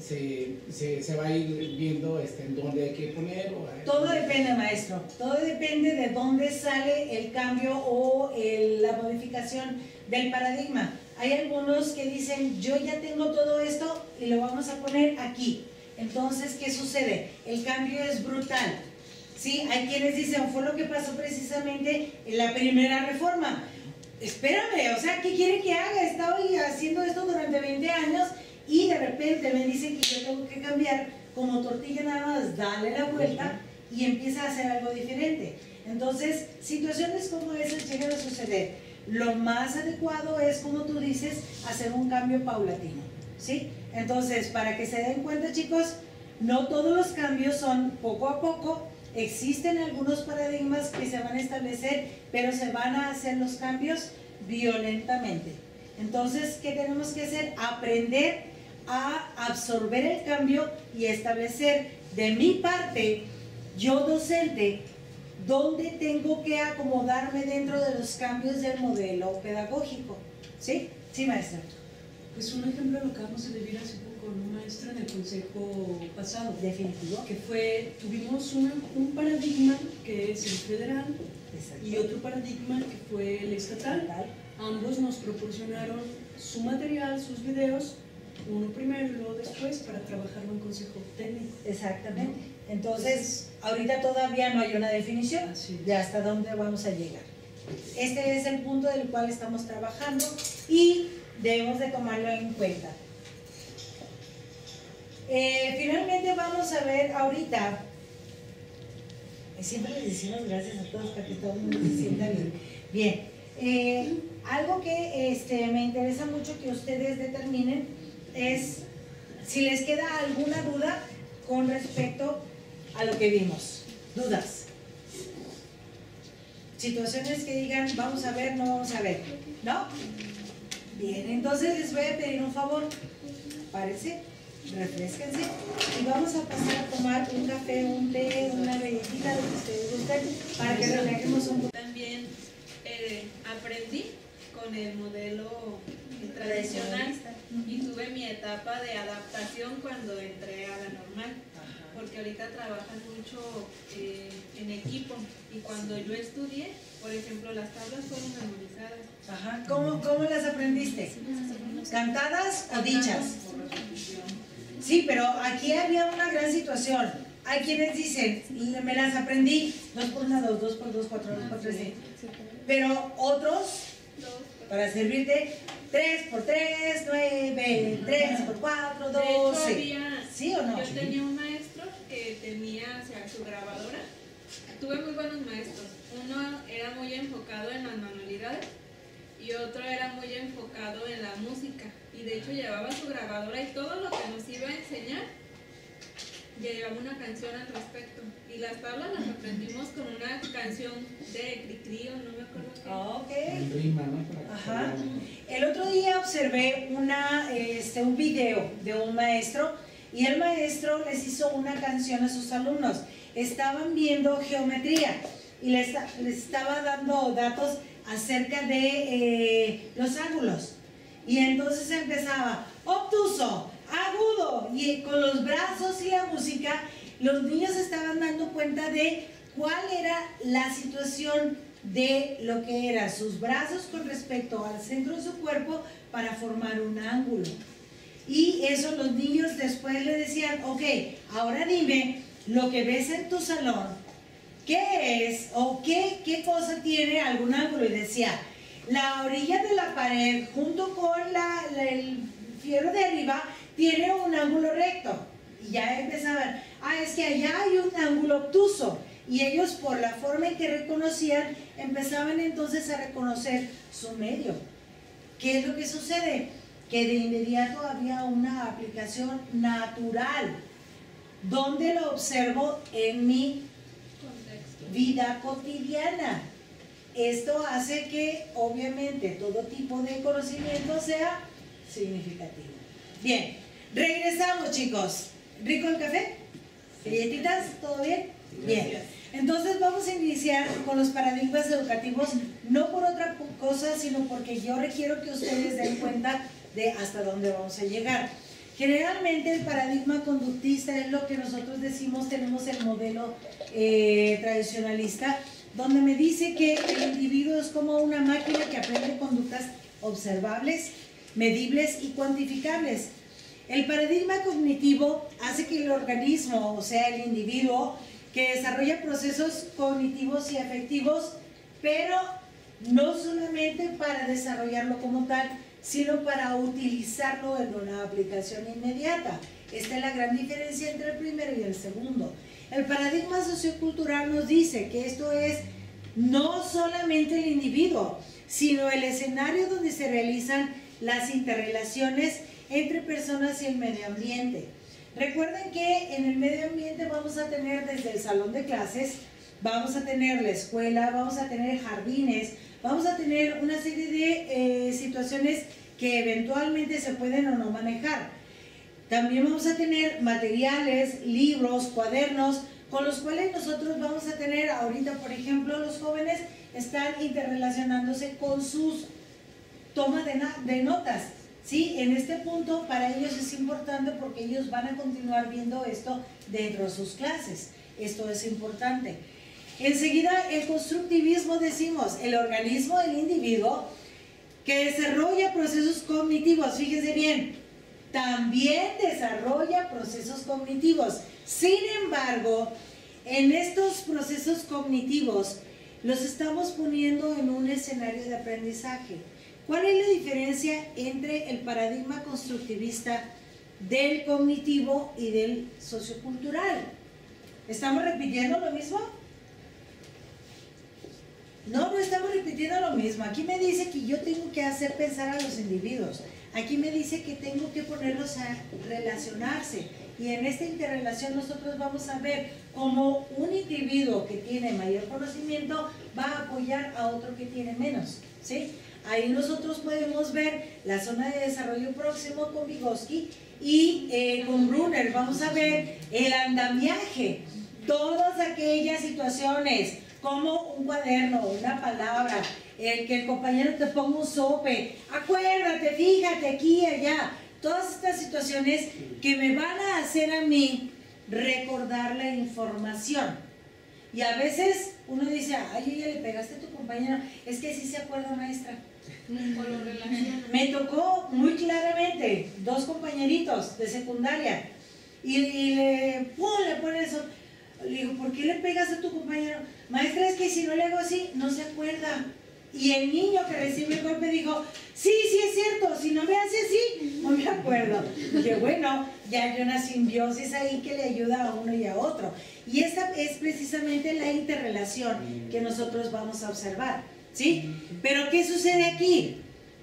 se va a ir viendo en dónde hay que poner. Todo depende, maestro. Todo depende de dónde sale el cambio o la modificación del paradigma. Hay algunos que dicen, yo ya tengo todo esto y lo vamos a poner aquí. Entonces, ¿qué sucede? El cambio es brutal. ¿Sí? Hay quienes dicen, fue lo que pasó precisamente en la primera reforma. Espérame, o sea, ¿qué quiere que haga? He estado haciendo esto durante 20 años y de repente me dicen que yo tengo que cambiar como tortilla, nada más darle la vuelta y empieza a hacer algo diferente. Entonces, situaciones como esas llegan a suceder. Lo más adecuado es, como tú dices, hacer un cambio paulatino, ¿sí? Entonces, para que se den cuenta, chicos, no todos los cambios son poco a poco. Existen algunos paradigmas que se van a establecer, pero se van a hacer los cambios violentamente. Entonces, ¿qué tenemos que hacer? Aprender a absorber el cambio y establecer de mi parte, yo docente, dónde tengo que acomodarme dentro de los cambios del modelo pedagógico. ¿Sí? Sí, maestra. Pues un ejemplo lo acabamos de vivir hace poco con una maestra en el consejo pasado. Definitivo. Que tuvimos un paradigma que es el federal. Exacto. Y otro paradigma que fue el estatal. Ambos nos proporcionaron su material, sus videos, uno primero y luego después, para trabajarlo en consejo técnico. Exactamente. Entonces, ahorita todavía no hay una definición de hasta dónde vamos a llegar. Este es el punto del cual estamos trabajando y debemos de tomarlo en cuenta. Finalmente vamos a ver ahorita, siempre les decimos gracias a todos para que todo el mundo se sienta bien. Bien, algo que me interesa mucho que ustedes determinen es si les queda alguna duda con respecto a lo que vimos. Dudas. Situaciones que digan, vamos a ver, no vamos a ver, ¿no? Bien, entonces les voy a pedir un favor. Párense, refresquense y vamos a pasar a tomar un café, un té, una galletita, lo que ustedes gusten, para que relajemos un poco. También aprendí con el modelo tradicional y tuve mi etapa de adaptación cuando entré a la normal, porque ahorita trabajan mucho en equipo y cuando yo estudié, por ejemplo, las tablas fueron memorizadas. Ajá. ¿Cómo las aprendiste? ¿Cantadas o dichas? Sí, pero aquí había una gran situación. Hay quienes dicen, me las aprendí 2 por 1, 2, 2 por 2, 4, 2 por 3, pero otros, para servirte, 3 por 3, 9, 3 por 4, 12. De hecho, ¿Sí o no? Yo tenía un maestro que tenía, o sea, su grabadora. Tuve muy buenos maestros. Uno era muy enfocado en las manualidades y otro era muy enfocado en la música. Y de hecho llevaba su grabadora y todo lo que nos iba a enseñar, llevaba una canción al respecto. Y las tablas las aprendimos con una canción de Cricri, o no me acuerdo qué. Ok. Rima, ¿no? Ajá. El otro día observé un video de un maestro y el maestro les hizo una canción a sus alumnos. Estaban viendo geometría y les estaba dando datos acerca de los ángulos. Y entonces empezaba obtuso, agudo, y con los brazos y la música, los niños estaban dando cuenta de cuál era la situación de lo que eran sus brazos con respecto al centro de su cuerpo para formar un ángulo. Y eso los niños después le decían, ok, ahora dime lo que ves en tu salón, ¿qué es o qué cosa tiene algún ángulo? Y decía, la orilla de la pared junto con el fierro de arriba tiene un ángulo recto. Y ya empezaban, es que allá hay un ángulo obtuso. Y ellos, por la forma en que reconocían, empezaban entonces a reconocer su medio. ¿Qué es lo que sucede? Que de inmediato había una aplicación natural. ¿Dónde lo observo? En mi vida cotidiana. Esto hace que, obviamente, todo tipo de conocimiento sea significativo. Bien, regresamos, chicos. ¿Rico el café? ¿Galletitas? ¿Todo bien? Bien. Entonces vamos a iniciar con los paradigmas educativos, no por otra cosa, sino porque yo requiero que ustedes den cuenta de hasta dónde vamos a llegar. Generalmente el paradigma conductista es lo que nosotros decimos, tenemos el modelo tradicionalista, donde me dice que el individuo es como una máquina que aprende conductas observables, medibles y cuantificables. El paradigma cognitivo hace que el organismo, o sea, el individuo, que desarrolla procesos cognitivos y afectivos, pero no solamente para desarrollarlo como tal, sino para utilizarlo en una aplicación inmediata. Esta es la gran diferencia entre el primero y el segundo. El paradigma sociocultural nos dice que esto es no solamente el individuo, sino el escenario donde se realizan las interrelaciones entre personas y el medio ambiente. Recuerden que en el medio ambiente vamos a tener desde el salón de clases, vamos a tener la escuela, vamos a tener jardines, vamos a tener una serie de situaciones que eventualmente se pueden o no manejar. También vamos a tener materiales, libros, cuadernos, con los cuales nosotros vamos a tener, ahorita por ejemplo los jóvenes están interrelacionándose con sus tomas de notas. Sí, en este punto para ellos es importante porque ellos van a continuar viendo esto dentro de sus clases. Esto es importante. Enseguida el constructivismo decimos, el organismo del individuo que desarrolla procesos cognitivos, fíjense bien, también desarrolla procesos cognitivos. Sin embargo, en estos procesos cognitivos los estamos poniendo en un escenario de aprendizaje. ¿Cuál es la diferencia entre el paradigma constructivista del cognitivo y del sociocultural? ¿Estamos repitiendo lo mismo? No, no estamos repitiendo lo mismo. Aquí me dice que yo tengo que hacer pensar a los individuos. Aquí me dice que tengo que ponerlos a relacionarse. Y en esta interrelación nosotros vamos a ver cómo un individuo que tiene mayor conocimiento va a apoyar a otro que tiene menos. ¿Sí? ahí nosotros podemos ver la zona de desarrollo próximo con Vygotsky y con Brunner. Vamos a ver el andamiaje, todas aquellas situaciones, como un cuaderno, una palabra, que el compañero te ponga un sope, acuérdate, fíjate, aquí, allá, todas estas situaciones que me van a hacer a mí recordar la información. Y a veces uno dice, ay, ya le pegaste a tu compañero, es que sí se acuerda, maestra. O lo relaciona. Me tocó muy claramente 2 compañeritos de secundaria y le pone eso. Le digo, ¿por qué le pegas a tu compañero? Maestra, es que si no le hago así, no se acuerda. Y el niño que recibe el golpe dijo, sí, sí es cierto, si no me hace así, no me acuerdo. Y que bueno, ya hay una simbiosis ahí que le ayuda a uno y a otro. Y esta es precisamente la interrelación que nosotros vamos a observar, ¿sí? Pero ¿qué sucede aquí?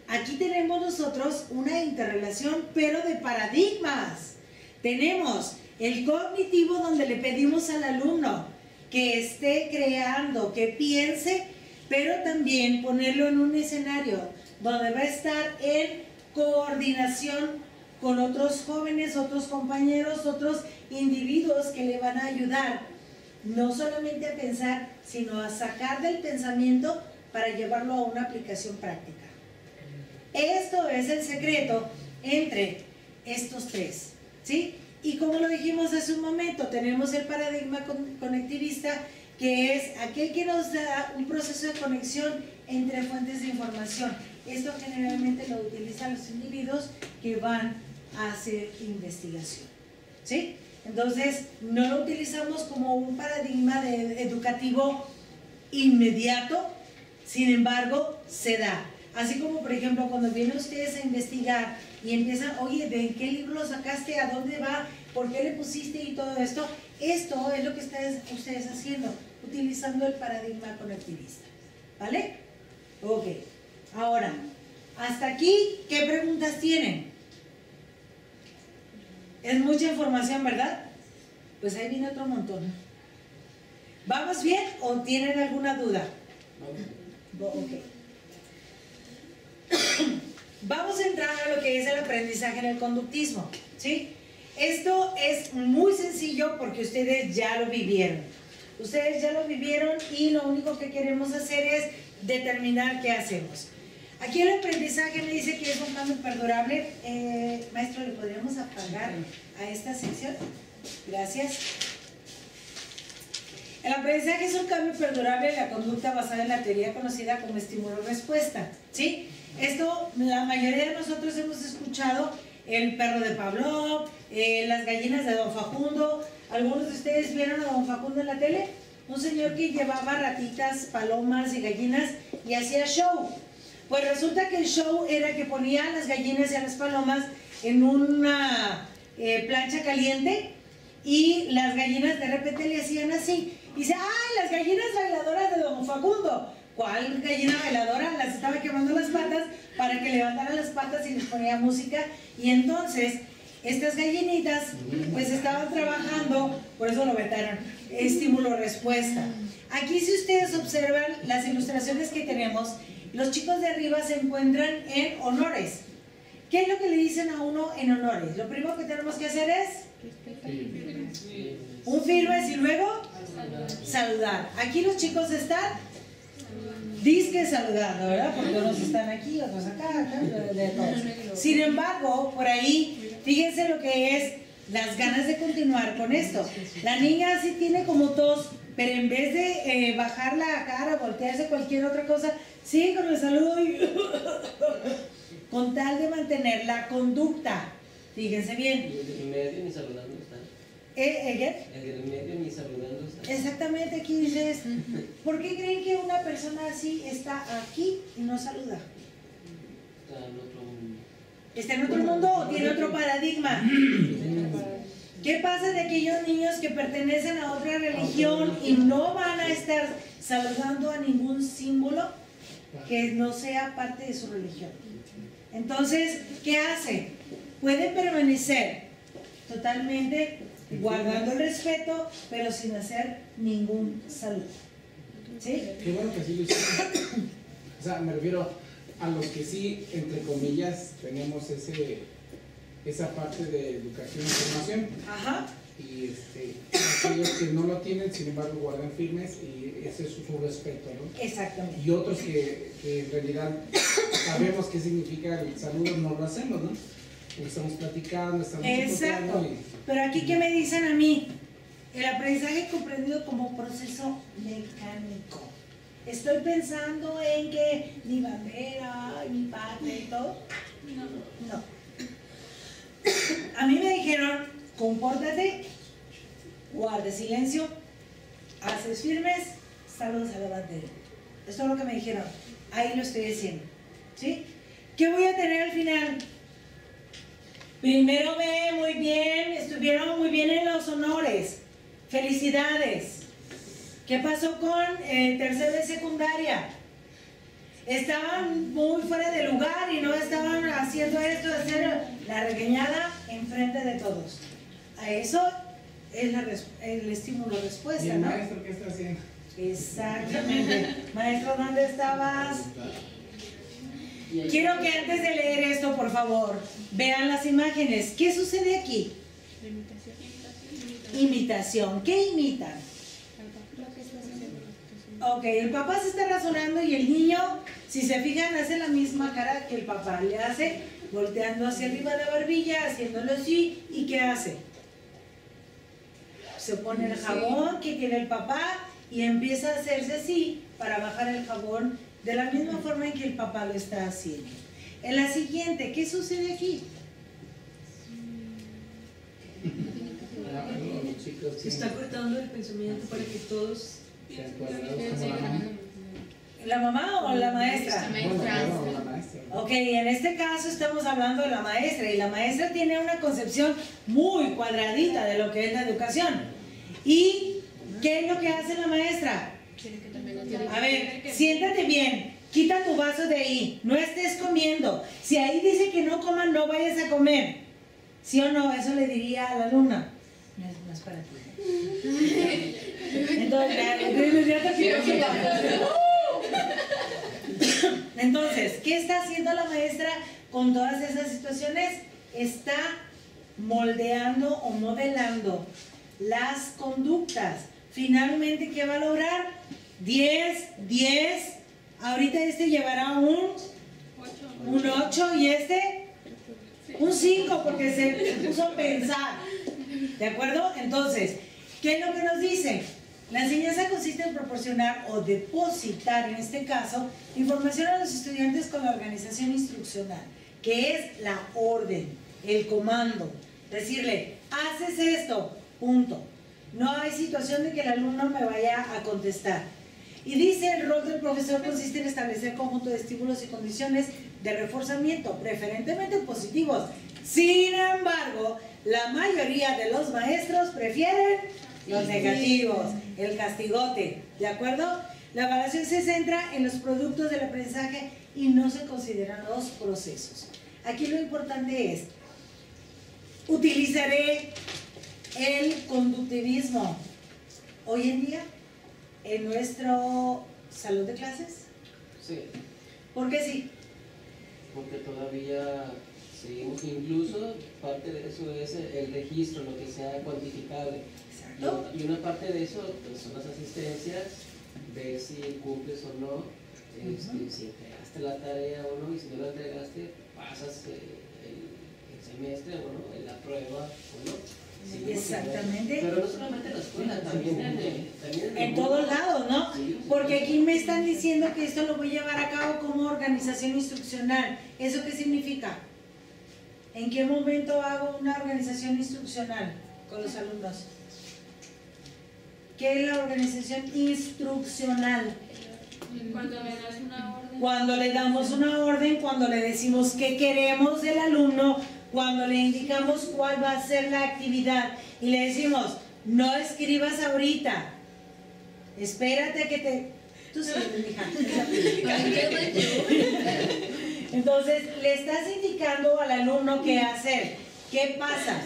Aquí tenemos nosotros una interrelación, pero de paradigmas. Tenemos el cognitivo, donde le pedimos al alumno que esté creando, que piense, pero también ponerlo en un escenario donde va a estar en coordinación con otros jóvenes, otros compañeros, otros individuos que le van a ayudar, no solamente a pensar, sino a sacar del pensamiento para llevarlo a una aplicación práctica. Esto es el secreto entre estos 3, ¿sí? Y como lo dijimos hace un momento, tenemos el paradigma conectivista, que es aquel que nos da un proceso de conexión entre fuentes de información. Esto generalmente lo utilizan los individuos que van a hacer investigación, ¿sí? Entonces, no lo utilizamos como un paradigma educativo inmediato, sin embargo, se da. Así como, por ejemplo, cuando vienen ustedes a investigar y empiezan, oye, ¿de qué libro lo sacaste? ¿A dónde va? ¿Por qué le pusiste? Y todo esto. Esto es lo que ustedes haciendo, utilizando el paradigma conectivista. ¿Vale? Ok. Ahora, hasta aquí, ¿qué preguntas tienen? Es mucha información, ¿verdad? Pues ahí viene otro montón. ¿Vamos bien o tienen alguna duda? Ok. Vamos a entrar a lo que es el aprendizaje en el conductismo, ¿sí? Esto es muy sencillo porque ustedes ya lo vivieron. Ustedes ya lo vivieron y lo único que queremos hacer es determinar qué hacemos. Aquí el aprendizaje me dice que es un cambio perdurable. Maestro, ¿le podríamos apagar a esta sección? Gracias. El aprendizaje es un cambio perdurable de la conducta basada en la teoría conocida como estímulo-respuesta, ¿sí? Esto, la mayoría de nosotros hemos escuchado el perro de Pavlov, las gallinas de Don Facundo. ¿Algunos de ustedes vieron a Don Facundo en la tele? Un señor que llevaba ratitas, palomas y gallinas y hacía show. Pues resulta que el show era que ponía a las gallinas y a las palomas en una plancha caliente y las gallinas de repente le hacían así. Y dice, ¡ay, las gallinas bailadoras de Don Facundo! ¿Cuál gallina bailadora? Las estaba quemando las patas para que levantaran las patas y les ponía música. Y entonces, estas gallinitas pues estaban trabajando, por eso lo vetaron, estímulo-respuesta. Aquí si ustedes observan las ilustraciones que tenemos, los chicos de arriba se encuentran en honores. ¿Qué es lo que le dicen a uno en honores? Lo primero que tenemos que hacer es un firmes y luego saludar. Aquí los chicos están disque saludando, ¿verdad? Porque unos están aquí, otros acá, de todos. Sin embargo, por ahí, fíjense lo que es las ganas de continuar con esto. La niña sí tiene como tos, pero en vez de bajar la cara, voltearse cualquier otra cosa, sigue con el saludo y con tal de mantener la conducta. Fíjense bien. El medio ni saludando está. ¿El medio ni saludando está. Exactamente, aquí dice esto. ¿Por qué creen que una persona así está aquí y no saluda? Está en otro mundo. ¿Está en otro mundo o tiene otro paradigma? ¿Qué pasa de aquellos niños que pertenecen a otra religión y no van a estar saludando a ningún símbolo que no sea parte de su religión? Entonces, ¿qué hace? Puede permanecer totalmente guardando el respeto, pero sin hacer ningún saludo. ¿Sí? Qué bueno que así lo hicieron. O sea, me refiero, a los que sí, entre comillas, tenemos esa parte de educación y formación. Ajá. Y aquellos que no lo tienen, sin embargo, guardan firmes y ese es su respeto, ¿no? Exactamente. Y otros que en realidad sabemos qué significa el saludo, no lo hacemos, ¿no? Porque estamos platicando, estamos Exacto. Pero aquí, ¿qué me dicen a mí? El aprendizaje comprendido como proceso mecánico. Estoy pensando en que mi bandera, mi patria y todo. No. A mí me dijeron, compórtate, guarde silencio, haces firmes, saludos a la bandera. Esto es lo que me dijeron. Ahí lo estoy haciendo. ¿Sí? ¿Qué voy a tener al final? Primero muy bien, estuvieron muy bien en los honores. Felicidades. ¿Qué pasó con tercero de secundaria? Estaban muy fuera de lugar y no estaban haciendo esto, hacer la regañada enfrente de todos. A eso es el estímulo respuesta, ¿Y el ¿no? maestro qué está haciendo? Exactamente. Maestro, ¿dónde estabas? Quiero que antes de leer esto, por favor, vean las imágenes. ¿Qué sucede aquí? Imitación. ¿Qué imitan? Ok, el papá se está razonando y el niño, si se fijan, hace la misma cara que el papá le hace, volteando hacia arriba la barbilla, haciéndolo así. ¿Y qué hace? Se pone el jabón que tiene el papá y empieza a hacerse así para bajar el jabón de la misma forma en que el papá lo está haciendo. En la siguiente, ¿qué sucede aquí? Se está cortando el pensamiento para que todos... ¿La mamá o la maestra? Bueno, la maestra. Ok, en este caso estamos hablando de la maestra y la maestra tiene una concepción muy cuadradita de lo que es la educación. ¿Y qué es lo que hace la maestra? A ver, siéntate bien, quita tu vaso de ahí, no estés comiendo. Si ahí dice que no coman, no vayas a comer. ¿Sí o no? Eso le diría a la alumna. No es para ti. Entonces, ¿qué está haciendo la maestra con todas esas situaciones? Está moldeando o modelando las conductas. Finalmente, ¿qué va a lograr? 10. Ahorita este llevará un 8 y este un 5 porque se puso a pensar. ¿De acuerdo? Entonces, ¿qué es lo que nos dice? La enseñanza consiste en proporcionar o depositar, en este caso, información a los estudiantes con la organización instruccional, que es la orden, el comando. Decirle, haces esto, punto. No hay situación de que el alumno me vaya a contestar. Y dice, el rol del profesor consiste en establecer conjunto de estímulos y condiciones de reforzamiento, preferentemente positivos. Sin embargo, la mayoría de los maestros prefieren los negativos, el castigote, ¿de acuerdo? La evaluación se centra en los productos del aprendizaje y no se consideran los procesos. Aquí lo importante es, utilizaré el conductivismo hoy en día en nuestro salón de clases. Sí. ¿Por qué sí? Porque todavía seguimos, incluso parte de eso es el registro, lo que sea cuantificable. Exacto. Y una parte de eso pues, son las asistencias, ver si cumples o no, si entregaste la tarea o no, y si no la entregaste, pasas el semestre o no, la prueba o no. Exactamente. Pero no solamente en la escuela, también en todos lados, ¿no? Sí. Porque aquí me están diciendo que esto lo voy a llevar a cabo como organización instruccional. ¿Eso qué significa? ¿En qué momento hago una organización instruccional con los alumnos? ¿Qué es la organización instruccional? Cuando le das una orden. Cuando le damos una orden, cuando le decimos qué queremos del alumno, cuando le indicamos cuál va a ser la actividad y le decimos, no escribas ahorita, espérate que te... Tú sí, mija. Entonces, le estás indicando al alumno qué hacer. ¿Qué pasa?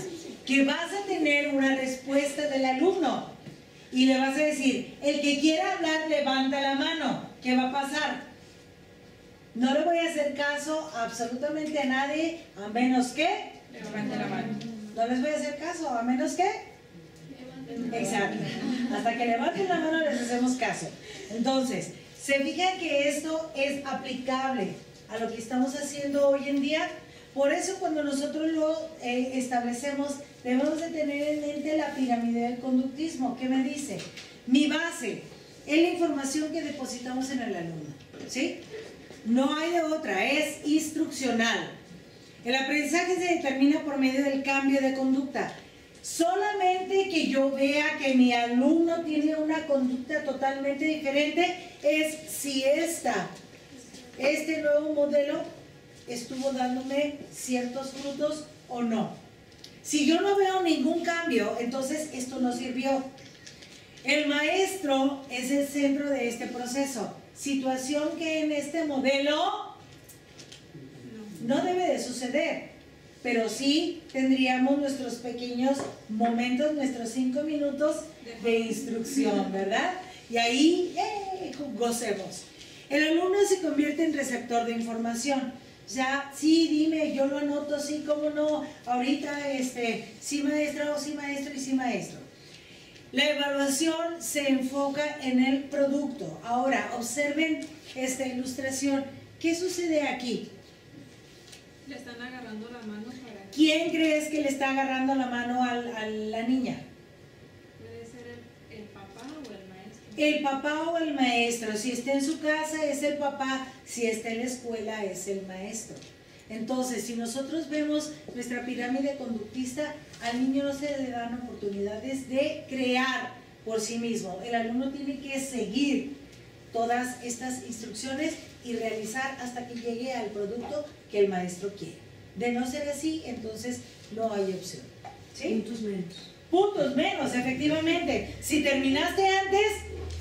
Que vas a tener una respuesta del alumno y le vas a decir, el que quiera hablar, levanta la mano. ¿Qué va a pasar? No le voy a hacer caso absolutamente a nadie, a menos que Levante la mano. no les voy a hacer caso, a menos que exacto. Hasta que levanten la mano les hacemos caso. Entonces, se fijan que esto es aplicable a lo que estamos haciendo hoy en día. Por eso cuando nosotros lo establecemos, debemos de tener en mente la pirámide del conductismo. ¿Qué me dice? Mi base es la información que depositamos en el alumno, ¿sí? No hay de otra, es instruccional. El aprendizaje se determina por medio del cambio de conducta. Solamente que yo vea que mi alumno tiene una conducta totalmente diferente es si este nuevo modelo estuvo dándome ciertos frutos o no. Si yo no veo ningún cambio, entonces esto no sirvió. El maestro es el centro de este proceso. Situación que en este modelo no debe de suceder, pero sí tendríamos nuestros pequeños momentos, nuestros 5 minutos de instrucción, ¿verdad? Y ahí gocemos. El alumno se convierte en receptor de información. Ya, sí, dime, yo lo anoto, sí, cómo no, ahorita, sí maestra, o sí maestro y sí maestro. La evaluación se enfoca en el producto. Ahora, observen esta ilustración. ¿Qué sucede aquí? Le están agarrando la mano para... ¿Quién crees que le está agarrando la mano a la niña? Puede ser el papá o el maestro. El papá o el maestro. Si está en su casa es el papá, si está en la escuela es el maestro. Entonces, si nosotros vemos nuestra pirámide conductista, al niño no se le dan oportunidades de crear por sí mismo. El alumno tiene que seguir todas estas instrucciones y realizar hasta que llegue al producto que el maestro quiere. De no ser así, entonces no hay opción. ¿Sí? Puntos menos. Puntos menos, efectivamente. Si terminaste antes,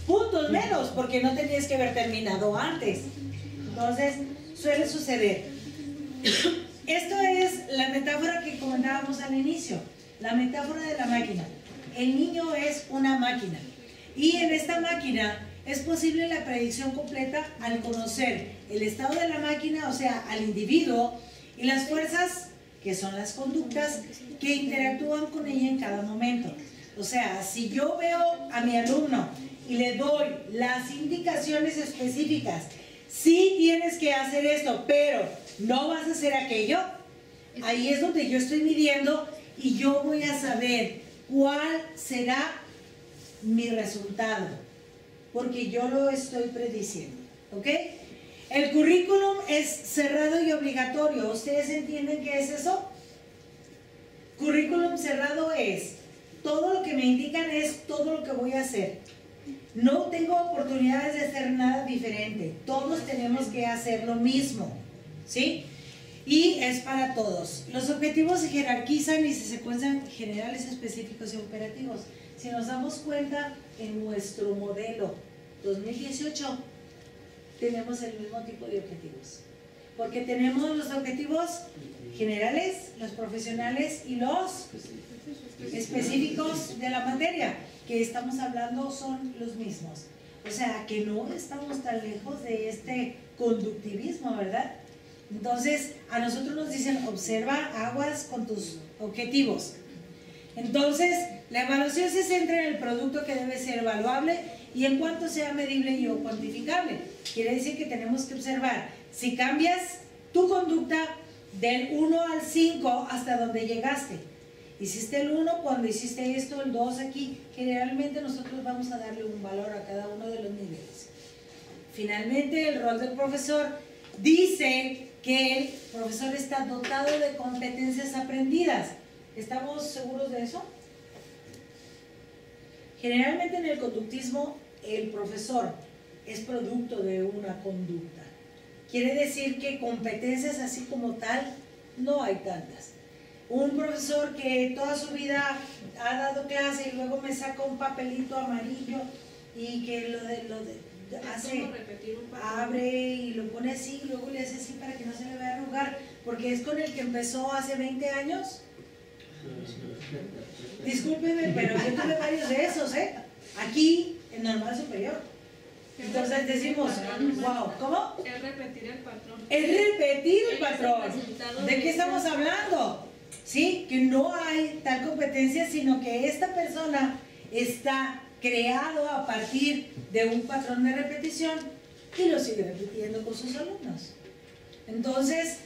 puntos menos, porque no tenías que haber terminado antes. Entonces, suele suceder. Esto es la metáfora que comentábamos al inicio, la metáfora de la máquina. El niño es una máquina y en esta máquina es posible la predicción completa al conocer el estado de la máquina, o sea, al individuo y las fuerzas, que son las conductas, que interactúan con ella en cada momento. O sea, si yo veo a mi alumno y le doy las indicaciones específicas, sí tienes que hacer esto, pero no vas a hacer aquello, ahí es donde yo estoy midiendo y yo voy a saber cuál será mi resultado, porque yo lo estoy prediciendo, ¿ok? El currículum es cerrado y obligatorio. ¿Ustedes entienden qué es eso? Currículum cerrado es todo lo que me indican, es todo lo que voy a hacer. No tengo oportunidades de hacer nada diferente. Todos tenemos que hacer lo mismo, ¿sí? Y es para todos. Los objetivos se jerarquizan y se secuencian generales, específicos y operativos. Si nos damos cuenta, en nuestro modelo 2018 tenemos el mismo tipo de objetivos. Porque tenemos los objetivos generales, los profesionales y los específicos de la materia que estamos hablando son los mismos. O sea, que no estamos tan lejos de este conductivismo, ¿verdad? Entonces, a nosotros nos dicen, observa, aguas con tus objetivos. Entonces, la evaluación se centra en el producto que debe ser evaluable y en cuanto sea medible y o cuantificable. Quiere decir que tenemos que observar si cambias tu conducta del 1 al 5 hasta donde llegaste. Hiciste el 1 cuando hiciste esto, el 2 aquí. Generalmente nosotros vamos a darle un valor a cada uno de los niveles. Finalmente, el rol del profesor dice que el profesor está dotado de competencias aprendidas. ¿Estamos seguros de eso? Generalmente en el conductismo el profesor es producto de una conducta. Quiere decir que competencias así como tal no hay tantas. Un profesor que toda su vida ha dado clase y luego me saca un papelito amarillo y que hace, abre y lo pone así y luego le hace así para que no se le vaya a arrugar, porque es con el que empezó hace 20 años. Discúlpeme, pero yo tuve varios de esos, aquí en normal superior. Entonces decimos, wow, ¿cómo? Es repetir el patrón. Es repetir el patrón. ¿De qué estamos hablando? ¿Sí? Que no hay tal competencia, sino que esta persona está creado a partir de un patrón de repetición y lo sigue repitiendo con sus alumnos. Entonces,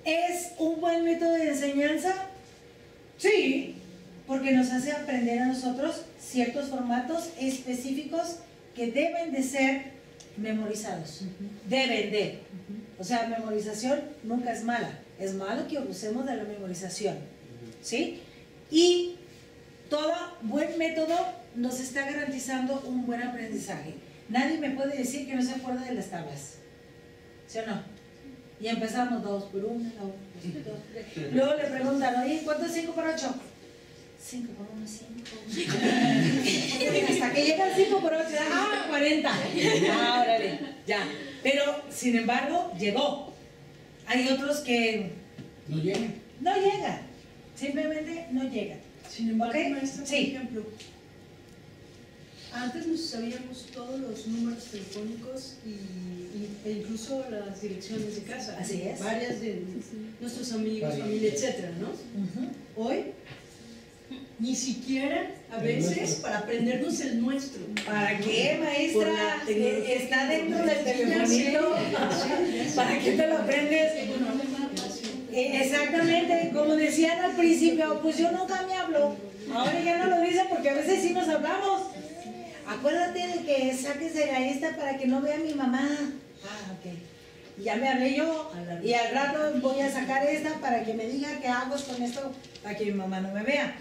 ¿es un buen método de enseñanza? Sí, porque nos hace aprender a nosotros ciertos formatos específicos que deben de ser memorizados. Deben de. O sea, memorización nunca es mala. Es malo que abusemos de la memorización. ¿Sí? Y todo buen método nos está garantizando un buen aprendizaje. Nadie me puede decir que no se acuerda de las tablas. ¿Sí o no? Y empezamos 2 por 1, 2 por 2. Luego le preguntan, oye, ¿cuánto es 5 por 8? 5 por 1, 5. Hasta que llega el 5 por 8, ¡ah, 40! Ah, órale, ya. Pero, sin embargo, llegó. Hay otros que no llegan. No llegan. Simplemente no llegan. Sin embargo, ¿Okay? maestra, por Sí. ejemplo, antes nos sabíamos todos los números telefónicos e incluso las direcciones de casa. Así es. Varias de nuestros amigos, familia, etcétera, ¿no? Hoy, ni siquiera a veces para aprendernos el nuestro. ¿Para qué, maestra? Por la tecnología Está que dentro del ya sé, telefonito. ya sé. ¿Para qué te lo aprendes? Exactamente, como decían al principio, pues yo nunca me hablo. Ahora ya no lo dicen porque a veces sí nos hablamos. Acuérdate de que saques de la esta para que no vea a mi mamá. Ah, ok. Y ya me hablé yo y al rato voy a sacar esta para que me diga qué hago con esto para que mi mamá no me vea.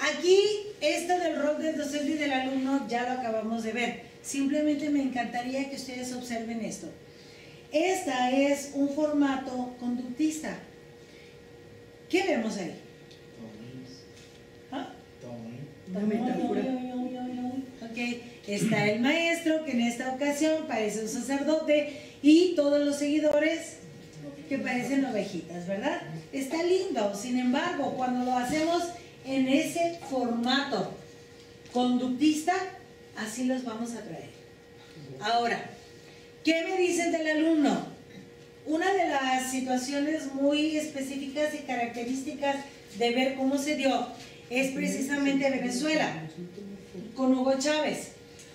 Aquí, esto del rol del docente y del alumno ya lo acabamos de ver. Simplemente me encantaría que ustedes observen esto. Esta es un formato conductista. ¿Qué vemos ahí? ¿Ah? Una metáfora. Ok, está el maestro, que en esta ocasión parece un sacerdote, y todos los seguidores que parecen ovejitas, ¿verdad? Está lindo. Sin embargo, cuando lo hacemos en ese formato conductista, así los vamos a traer. Ahora, ¿qué me dicen del alumno? Una de las situaciones muy específicas y características de ver cómo se dio es precisamente Venezuela, con Hugo Chávez.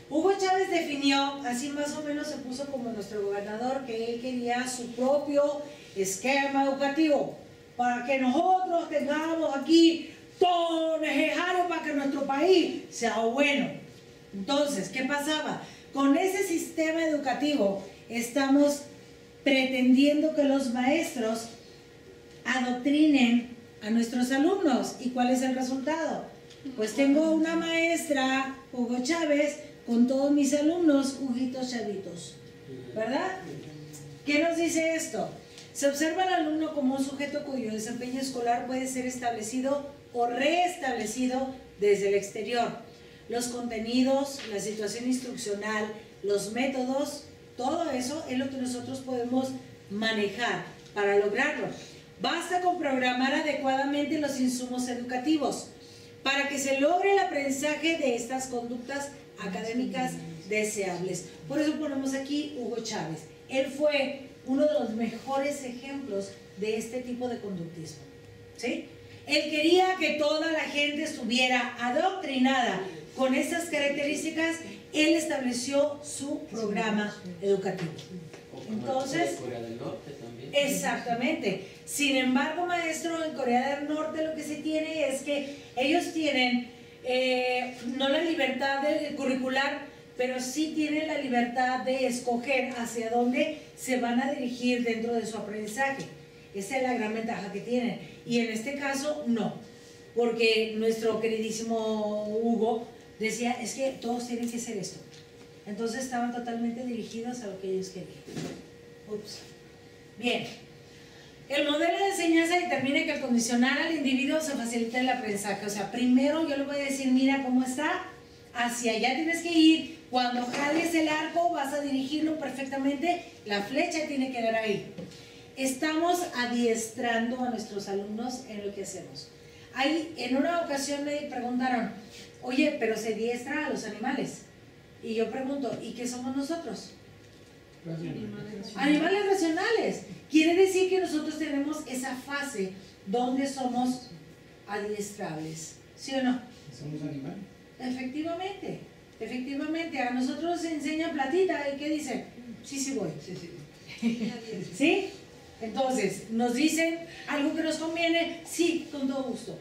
Hugo Chávez definió, así más o menos se puso como nuestro gobernador, que él quería su propio esquema educativo, para que nosotros tengamos aquí todo necesario para que nuestro país sea bueno. Entonces, ¿qué pasaba? Con ese sistema educativo estamos pretendiendo que los maestros adoctrinen a nuestros alumnos. ¿Y cuál es el resultado? Pues tengo una maestra, Hugo Chávez, con todos mis alumnos, Huguitos Chavitos, ¿verdad? ¿Qué nos dice esto? Se observa al alumno como un sujeto cuyo desempeño escolar puede ser establecido o restablecido desde el exterior. Los contenidos, la situación instruccional, los métodos, todo eso es lo que nosotros podemos manejar para lograrlo. Basta con programar adecuadamente los insumos educativos para que se logre el aprendizaje de estas conductas académicas deseables. Por eso ponemos aquí Hugo Chávez. Él fue uno de los mejores ejemplos de este tipo de conductismo, ¿sí? Él quería que toda la gente estuviera adoctrinada con estas características. Él estableció su programa educativo. Entonces, Corea del Norte también. Exactamente. Sin embargo, maestro, en Corea del Norte lo que se tiene es que ellos tienen no la libertad curricular, pero sí tienen la libertad de escoger hacia dónde se van a dirigir dentro de su aprendizaje. Esa es la gran ventaja que tienen. Y en este caso, no. Porque nuestro queridísimo Hugo decía, es que todos tienen que hacer esto. Entonces estaban totalmente dirigidos a lo que ellos querían. Ups. Bien. El modelo de enseñanza determina que al condicionar al individuo se facilita el aprendizaje. O sea, primero yo le voy a decir, mira cómo está, hacia allá tienes que ir. Cuando jales el arco vas a dirigirlo perfectamente, la flecha tiene que dar ahí. Estamos adiestrando a nuestros alumnos en lo que hacemos. En una ocasión me preguntaron, oye, pero se adiestra a los animales. Y yo pregunto, ¿y qué somos nosotros? Racionales. Animales racionales. Quiere decir que nosotros tenemos esa fase donde somos adiestrables, ¿sí o no? Somos animales. Efectivamente, efectivamente. A nosotros nos enseña platita y ¿qué dice? Sí, sí voy. ¿Sí? Entonces, nos dicen algo que nos conviene, sí, con todo gusto.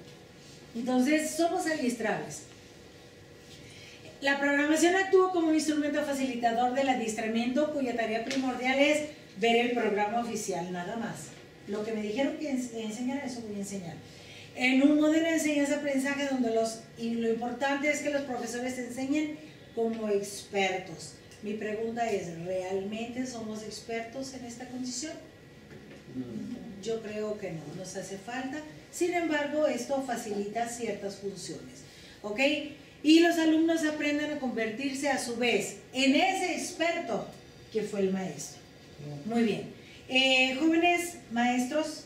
Entonces, somos adiestrables. La programación actúa como un instrumento facilitador del adiestramiento cuya tarea primordial es ver el programa oficial, nada más. Lo que me dijeron que enseñar, eso voy a enseñar. En un modelo de enseñanza-aprendizaje donde lo importante es que los profesores enseñen como expertos. Mi pregunta es, ¿realmente somos expertos en esta condición? Yo creo que no, nos hace falta. Sin embargo, esto facilita ciertas funciones. ¿Ok? Y los alumnos aprenden a convertirse a su vez en ese experto que fue el maestro. Muy bien. Jóvenes maestros,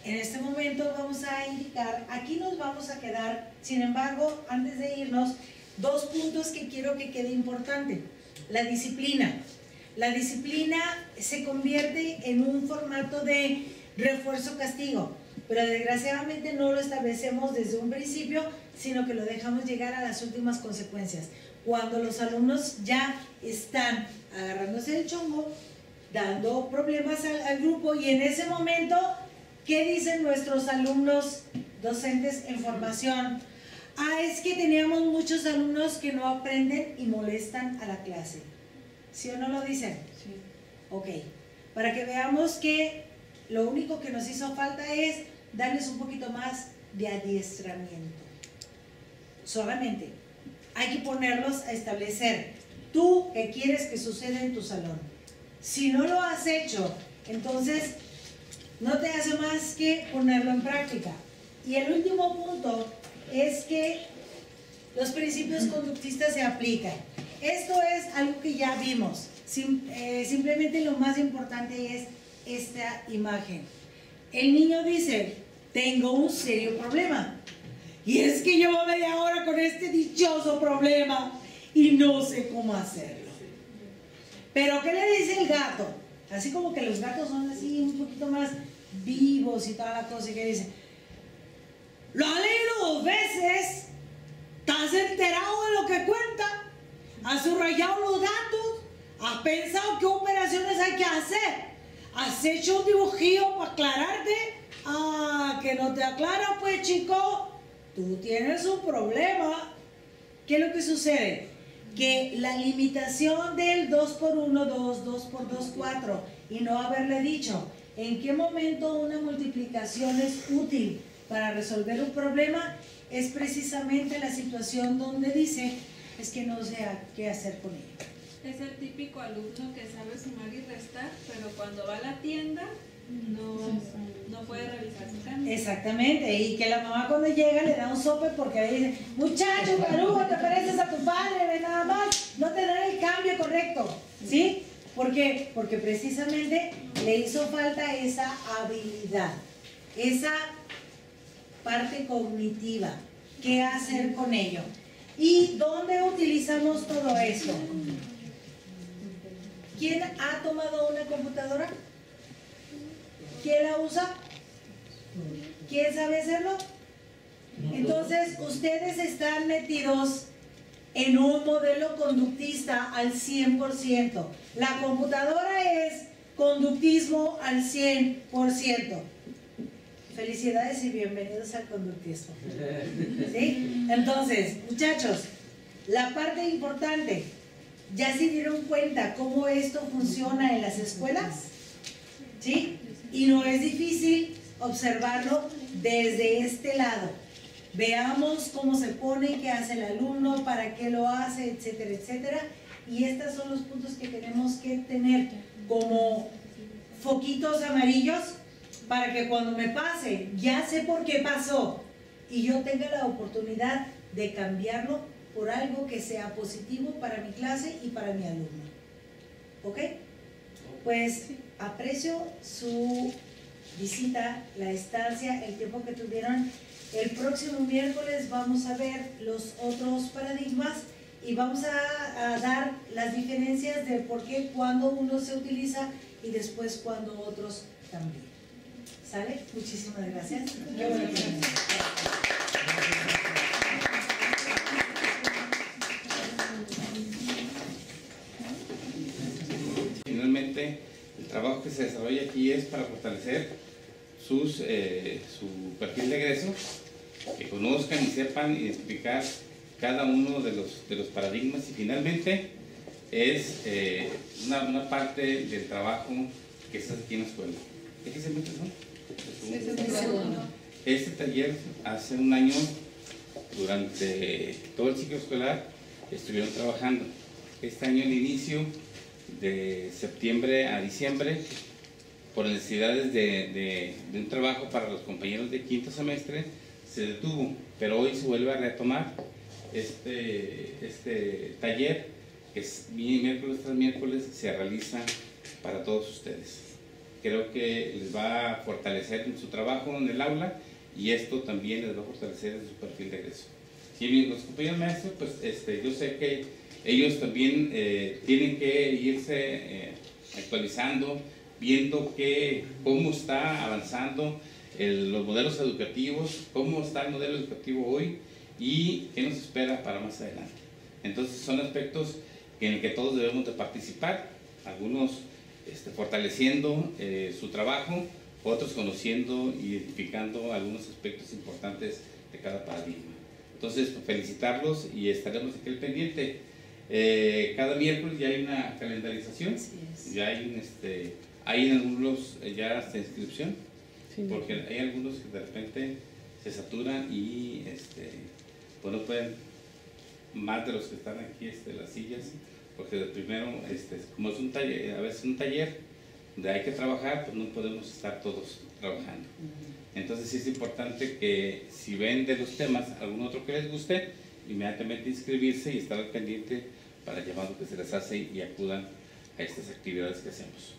en este momento vamos a indicar, aquí nos vamos a quedar, sin embargo, antes de irnos, 2 puntos que quiero que quede importante. La disciplina. La disciplina se convierte en un formato de refuerzo-castigo, pero desgraciadamente no lo establecemos desde un principio, sino que lo dejamos llegar a las últimas consecuencias. Cuando los alumnos ya están agarrándose el chongo, dando problemas al grupo, y en ese momento, ¿qué dicen nuestros alumnos docentes en formación? Ah, es que teníamos muchos alumnos que no aprenden y molestan a la clase. ¿Sí o no lo dicen? Sí. Ok, para que veamos que lo único que nos hizo falta es darles un poquito más de adiestramiento. Solamente hay que ponerlos a establecer tú qué quieres que suceda en tu salón. Si no lo has hecho, entonces no te hace más que ponerlo en práctica. Y el último punto es que los principios conductistas se aplican. Esto es algo que ya vimos. Simplemente lo más importante es esta imagen. El niño dice, tengo un serio problema. Y es que llevo media hora con este dichoso problema y no sé cómo hacerlo. Pero ¿qué le dice el gato? Así como que los gatos son así un poquito más vivos y toda la cosa, que dice, lo has leído 2 veces, ¿estás enterado de lo que cuenta? ¿Has subrayado los datos? ¿Has pensado qué operaciones hay que hacer? ¿Has hecho un dibujillo para aclararte? Ah, que no te aclara, pues, chico. Tú tienes un problema. ¿Qué es lo que sucede? Que la limitación del 2x1, 2, 2x2, 4, y no haberle dicho en qué momento una multiplicación es útil para resolver un problema, es precisamente la situación donde dice, es que no sé qué hacer con ello. Es el típico alumno que sabe sumar y restar, pero cuando va a la tienda no puede realizar su cambio. Exactamente, y que la mamá cuando llega le da un sope porque le dice, muchacho, Carujo, te pareces a tu padre, ve nada más, no te dan el cambio correcto, ¿sí? ¿Por qué? Porque precisamente le hizo falta esa habilidad, esa parte cognitiva, ¿qué hacer con ello? ¿Y dónde utilizamos todo esto? ¿Quién ha tomado una computadora? ¿Quién la usa? ¿Quién sabe hacerlo? Entonces, ustedes están metidos en un modelo conductista al 100%. La computadora es conductismo al 100%. Felicidades y bienvenidos al conductismo. ¿Sí? Entonces, muchachos, la parte importante, ¿ya se dieron cuenta cómo esto funciona en las escuelas? ¿Sí? Y no es difícil observarlo desde este lado. Veamos cómo se pone, qué hace el alumno, para qué lo hace, etcétera, etcétera. Y estos son los puntos que tenemos que tener como foquitos amarillos para que cuando me pase, ya sé por qué pasó y yo tenga la oportunidad de cambiarlo por algo que sea positivo para mi clase y para mi alumno. ¿Ok? Pues aprecio su visita, la estancia, el tiempo que tuvieron. El próximo miércoles vamos a ver los otros paradigmas y vamos a dar las diferencias de por qué cuando uno se utiliza y después cuando otros también. ¿Sale? Muchísimas gracias. Qué bueno que Finalmente, el trabajo que se desarrolla aquí es para fortalecer su perfil de egreso, que conozcan y sepan identificar cada uno de los paradigmas, y finalmente es una parte del trabajo que está aquí en la escuela. ¿De qué semestre son? Este taller hace un año, durante todo el ciclo escolar, estuvieron trabajando. Este año, el inicio de septiembre a diciembre, por necesidades de un trabajo para los compañeros de quinto semestre, se detuvo, pero hoy se vuelve a retomar este taller, que es miércoles tras miércoles, se realiza para todos ustedes. Creo que les va a fortalecer en su trabajo en el aula, y esto también les va a fortalecer en su perfil de egreso. Y los compañeros maestros, pues yo sé que ellos también tienen que irse actualizando, viendo cómo está avanzando los modelos educativos, cómo está el modelo educativo hoy y qué nos espera para más adelante. Entonces son aspectos en el que todos debemos de participar, algunos fortaleciendo su trabajo, otros conociendo y identificando algunos aspectos importantes de cada paradigma. Entonces, felicitarlos y estaremos aquí al pendiente. Cada miércoles ya hay una calendarización, ya hay en algunos ya hasta inscripción, porque hay algunos que de repente se saturan y pues no pueden más de los que están aquí las sillas, porque de primero como es un taller, a veces un taller donde hay que trabajar, pues no podemos estar todos trabajando. Entonces sí es importante que si ven de los temas algún otro que les guste, inmediatamente inscribirse y estar al pendiente para el llamado que se les hace y acudan a estas actividades que hacemos.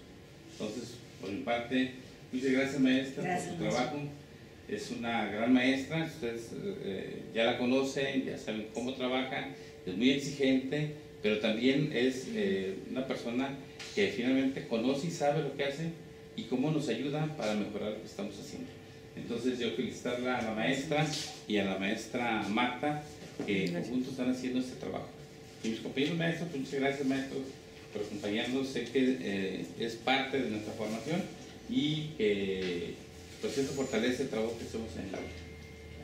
Entonces, por mi parte, muchas gracias, maestra, por su trabajo. Es una gran maestra, ustedes ya la conocen, ya saben cómo trabaja, es muy exigente, pero también es una persona que finalmente conoce y sabe lo que hace y cómo nos ayuda para mejorar lo que estamos haciendo. Entonces yo felicitarla a la maestra y a la maestra Marta, que juntos están haciendo este trabajo. Y mis compañeros maestros, pues muchas gracias, maestros, por acompañarnos. Sé que es parte de nuestra formación y que pues esto fortalece el trabajo que hacemos en el aula.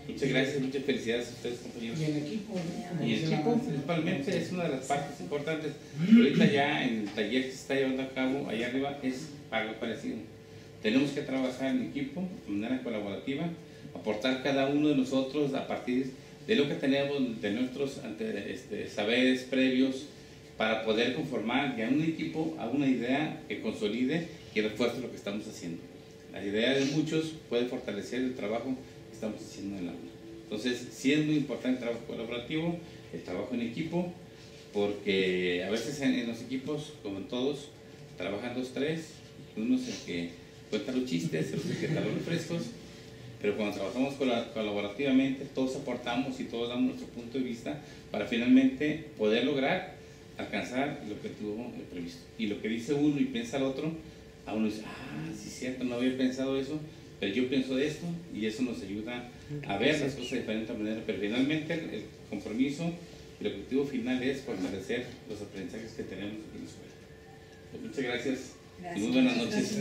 Muchas gracias, muchas felicidades a ustedes, compañeros. Y en equipo. Y el equipo principalmente es una de las partes importantes. Ahorita ya en el taller que se está llevando a cabo allá arriba es algo parecido. Tenemos que trabajar en equipo, de manera colaborativa, aportar cada uno de nosotros a partir de lo que tenemos, de nuestros saberes previos, para poder conformar ya un equipo a una idea que consolide y refuerce lo que estamos haciendo. La idea de muchos puede fortalecer el trabajo que estamos haciendo en el aula. Entonces, sí es muy importante el trabajo colaborativo, el trabajo en equipo, porque a veces en los equipos, como en todos, trabajan 2, 3, uno es el que cuenta los chistes, otro es el que da los refrescos, pero cuando trabajamos colaborativamente, todos aportamos y todos damos nuestro punto de vista para finalmente poder lograr alcanzar el objetivo previsto. Y lo que dice uno y piensa el otro, a uno dice, sí es cierto, no había pensado eso, pero yo pienso de esto, y eso nos ayuda a ver las cosas de diferente manera. Pero finalmente el compromiso, el objetivo final es fortalecer los aprendizajes que tenemos en la escuela. Pues muchas gracias y muy buenas noches.